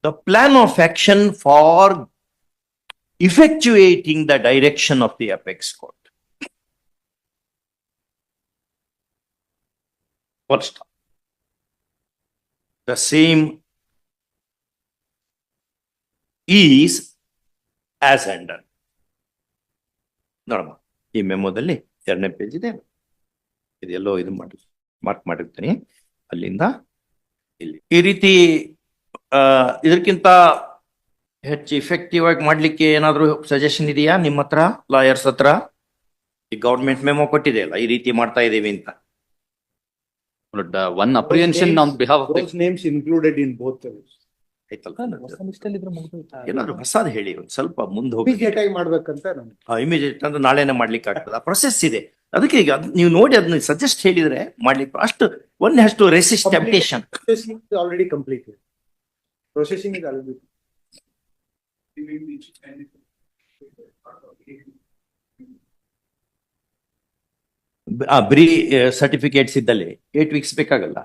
the plan of action for effectuating the direction of the apex court. Full stop. The same is as under. ನೋಡಮ್ಮ, ಈ ಮೆಮೊದಲ್ಲಿ 2ನೇ page ಇದೆ, ಇದೆಲ್ಲೋ ಇದು ಮಾಡಿ mark ಮಾಡಿರ್ತೀನಿ, ಅಲ್ಲಿಂದ ಇಲ್ಲಿ ಈ ರೀತಿ. ಇದಕ್ಕಿಂತ ಹೆಚ್ಚು ಇಫೆಕ್ಟಿವ್ ಆಗಿ ಮಾಡ್ಲಿಕ್ಕೆ ಏನಾದ್ರು ಸಜೆಷನ್ ಇದೆಯಾ ನಿಮ್ಮ ಹತ್ರ, ಲಾಯರ್ಸ್ ಹತ್ರ? ಈ ಗವರ್ಮೆಂಟ್ ಮೆಮೊ ಕೊಟ್ಟಿದೆ ಅಲ್ಲ, ಈ ರೀತಿ ಮಾಡ್ತಾ ಇದೀವಿ ಅಂತ. One apprehension on behalf of Those names included in both the lists. ಆಯ್ತಲ್ಲ, ಏನಾದ್ರು ಹೊಸದ್ ಹೇಳಿ, ಒಂದ್ ಸ್ವಲ್ಪ ಮುಂದೆ ಹೋಗಿ. Immediate ಆಗಿ ಮಾಡ್ಬೇಕಂತ ನಮ್ಗೆ. ಇಮಿಡಿಯೇಟ್ ಅಂದ್ರೆ ನಾಳೆನೆ ಮಾಡ್ಲಿಕ್ಕೆ ಆಗ್ತದೆ, ಆ ಪ್ರೊಸೆಸ್ ಇದೆ. ಅದಕ್ಕೆ ಈಗ ನೀವು ನೋಡಿ ಅದನ್ನ ಸಜೆಸ್ಟ್ ಹೇಳಿದ್ರೆ ಮಾಡ್ಲಿಕ್ಕೆ ಅಷ್ಟು one has to resist temptation. Processing is already completed. Processing is already. ಬ್ರೀ ಸರ್ಟಿಫಿಕೇಟ್ಸ್ ಇದ್ದಲ್ಲಿ 8 weeks ಬೇಕಾಗಲ್ಲ.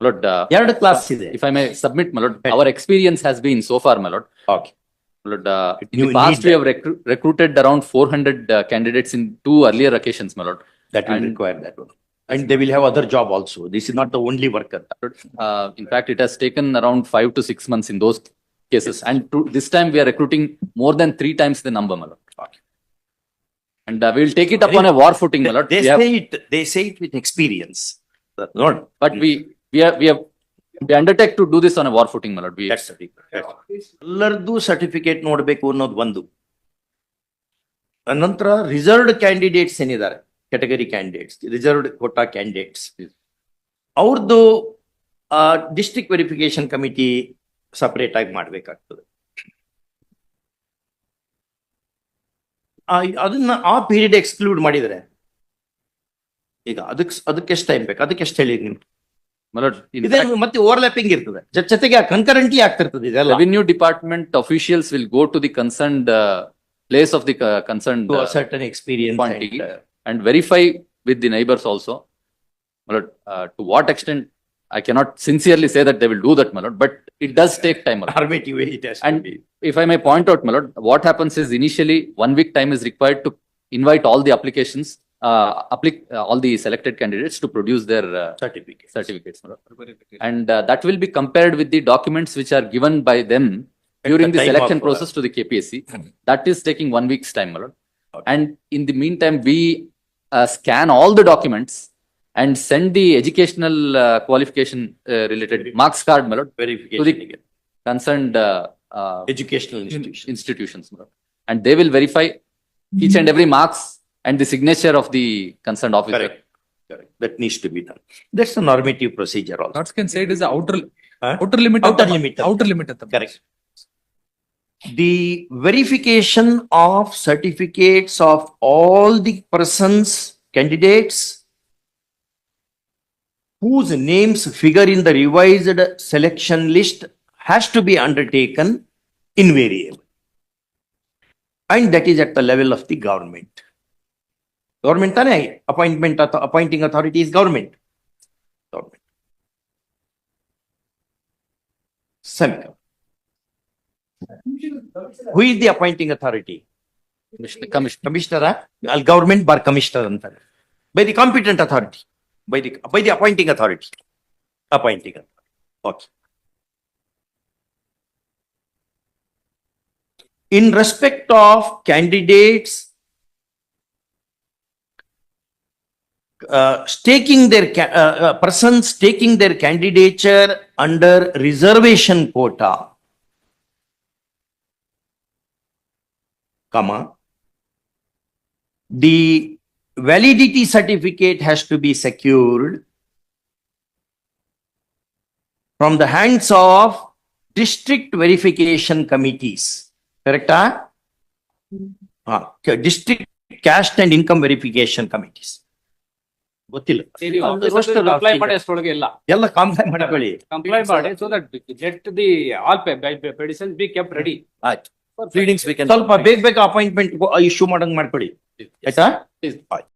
My lord, 2 ಕ್ಲಾಸ್ ಇದೆ. if I may submit, my lord, our experience has been so far, my lord. Okay. My lord, in You the past need we have recruited around 400 candidates in 2 earlier occasions, my lord. That will And- require that one. And they will have other job also. This is not the only worker. In fact, it has taken around 5 to 6 months in those cases. And this time we are recruiting more than 3 times the number, my lord. Okay. And we will take it upon a war footing, my lord. They We have- they say it with experience. Not. But we undertake to do this on a war footing, my lord. That's the big. ಎಲ್ಲರದ್ದು certificate ನೋಡ್ಬೇಕು ಅನ್ನೋದು ಒಂದು. ನಂತರ reserved candidates ಏನಿದ್ದಾರೆ, category candidates, reserved quota candidates, ಅವ್ರದ್ದು district verification committee separate ಆಗಿ ಮಾಡ್ಬೇಕಾಗ್ತದೆ. ಅದನ್ನ ಆ ಪೀರಿಯಡ್ ಎಕ್ಸ್ಕ್ಲೂಡ್ ಮಾಡಿದ್ರೆ ಈಗ ಅದಕ್ಕೆ ಎಷ್ಟು ಟೈಮ್ ಬೇಕು, ಅದಕ್ಕೆ ಎಷ್ಟು ಹೇಳಿ ನೀವು? My lord, in ಇದೇ fact, ಮತ್ತೆ ಓವರ್ಲ್ಯಾಪಿಂಗ್ ಇರ್ತದೆ, ಜೊತೆಗೆ ಕನ್ಕರೆಂಟ್ಲಿ ಆಗ್ತಿರ್ತದೆ ಇದೆಲ್ಲ. revenue department officials will go to the concerned place of the concerned To a certain experience quantity and, and verify with the neighbors also. My lord, to what extent I cannot sincerely say that they will do that, my lord, but it does take time, my lord. normative way it has to And be. if I may point out, my lord, what happens is initially 1 week time is required to invite all the applications, all the selected candidates to produce their Certificate. certificates, my lord. And that will be compared with the documents which are given by them during the the time selection of, process to the KPSC. That is taking 1 week's time, my lord. Okay. And in the meantime, we scan all the documents and send the educational qualification related marks card, my lord, Verification to the again. concerned Educational institution. institutions, my lord. And they will verify each and every marks and the signature of the concerned officer. Correct. Correct. That needs to be done. That's a normative procedure also. Lords can say it is the outer Huh? outer limit. Outer of the- limit. Outer limit of the. Correct. The verification of certificates of all the persons, candidates whose names figure in the revised selection list has to be undertaken invariable. And that is at the level of the government. Government tane appointing authority is government. Government. Semicolon. Who is the appointing authority? Commissioner. Commissioner, government bar commissioner anತಾರೆ. By the competent authority, by the appointing authority. Appointing authority. Okay. In respect of candidates persons taking their candidature under reservation quota, comma, the validity certificate has to be secured from the hands of district verification committees. Correct? District caste and income verification committees. ಗೊತ್ತಿಲ್ಲ. Apply ಮಾಡಿ ಅಷ್ಟೊಳಗೆ ಇಲ್ಲ ಎಲ್ಲ comply ಮಾಡ್ಕೊಳ್ಳಿ. Comply ಮಾಡಿ so that get the all petition be kept ready. ಆಯ್ತು. Pleadings we can. ಸ್ವಲ್ಪ ಬೇಗ ಅಪಾಯಿಂಟ್ಮೆಂಟ್ ಇಶ್ಯೂ ಮಾಡಂಗ್ ಮಾಡ್ಕೊಳ್ಳಿ. ಆಯ್ತಾ? ಆಯ್ತು.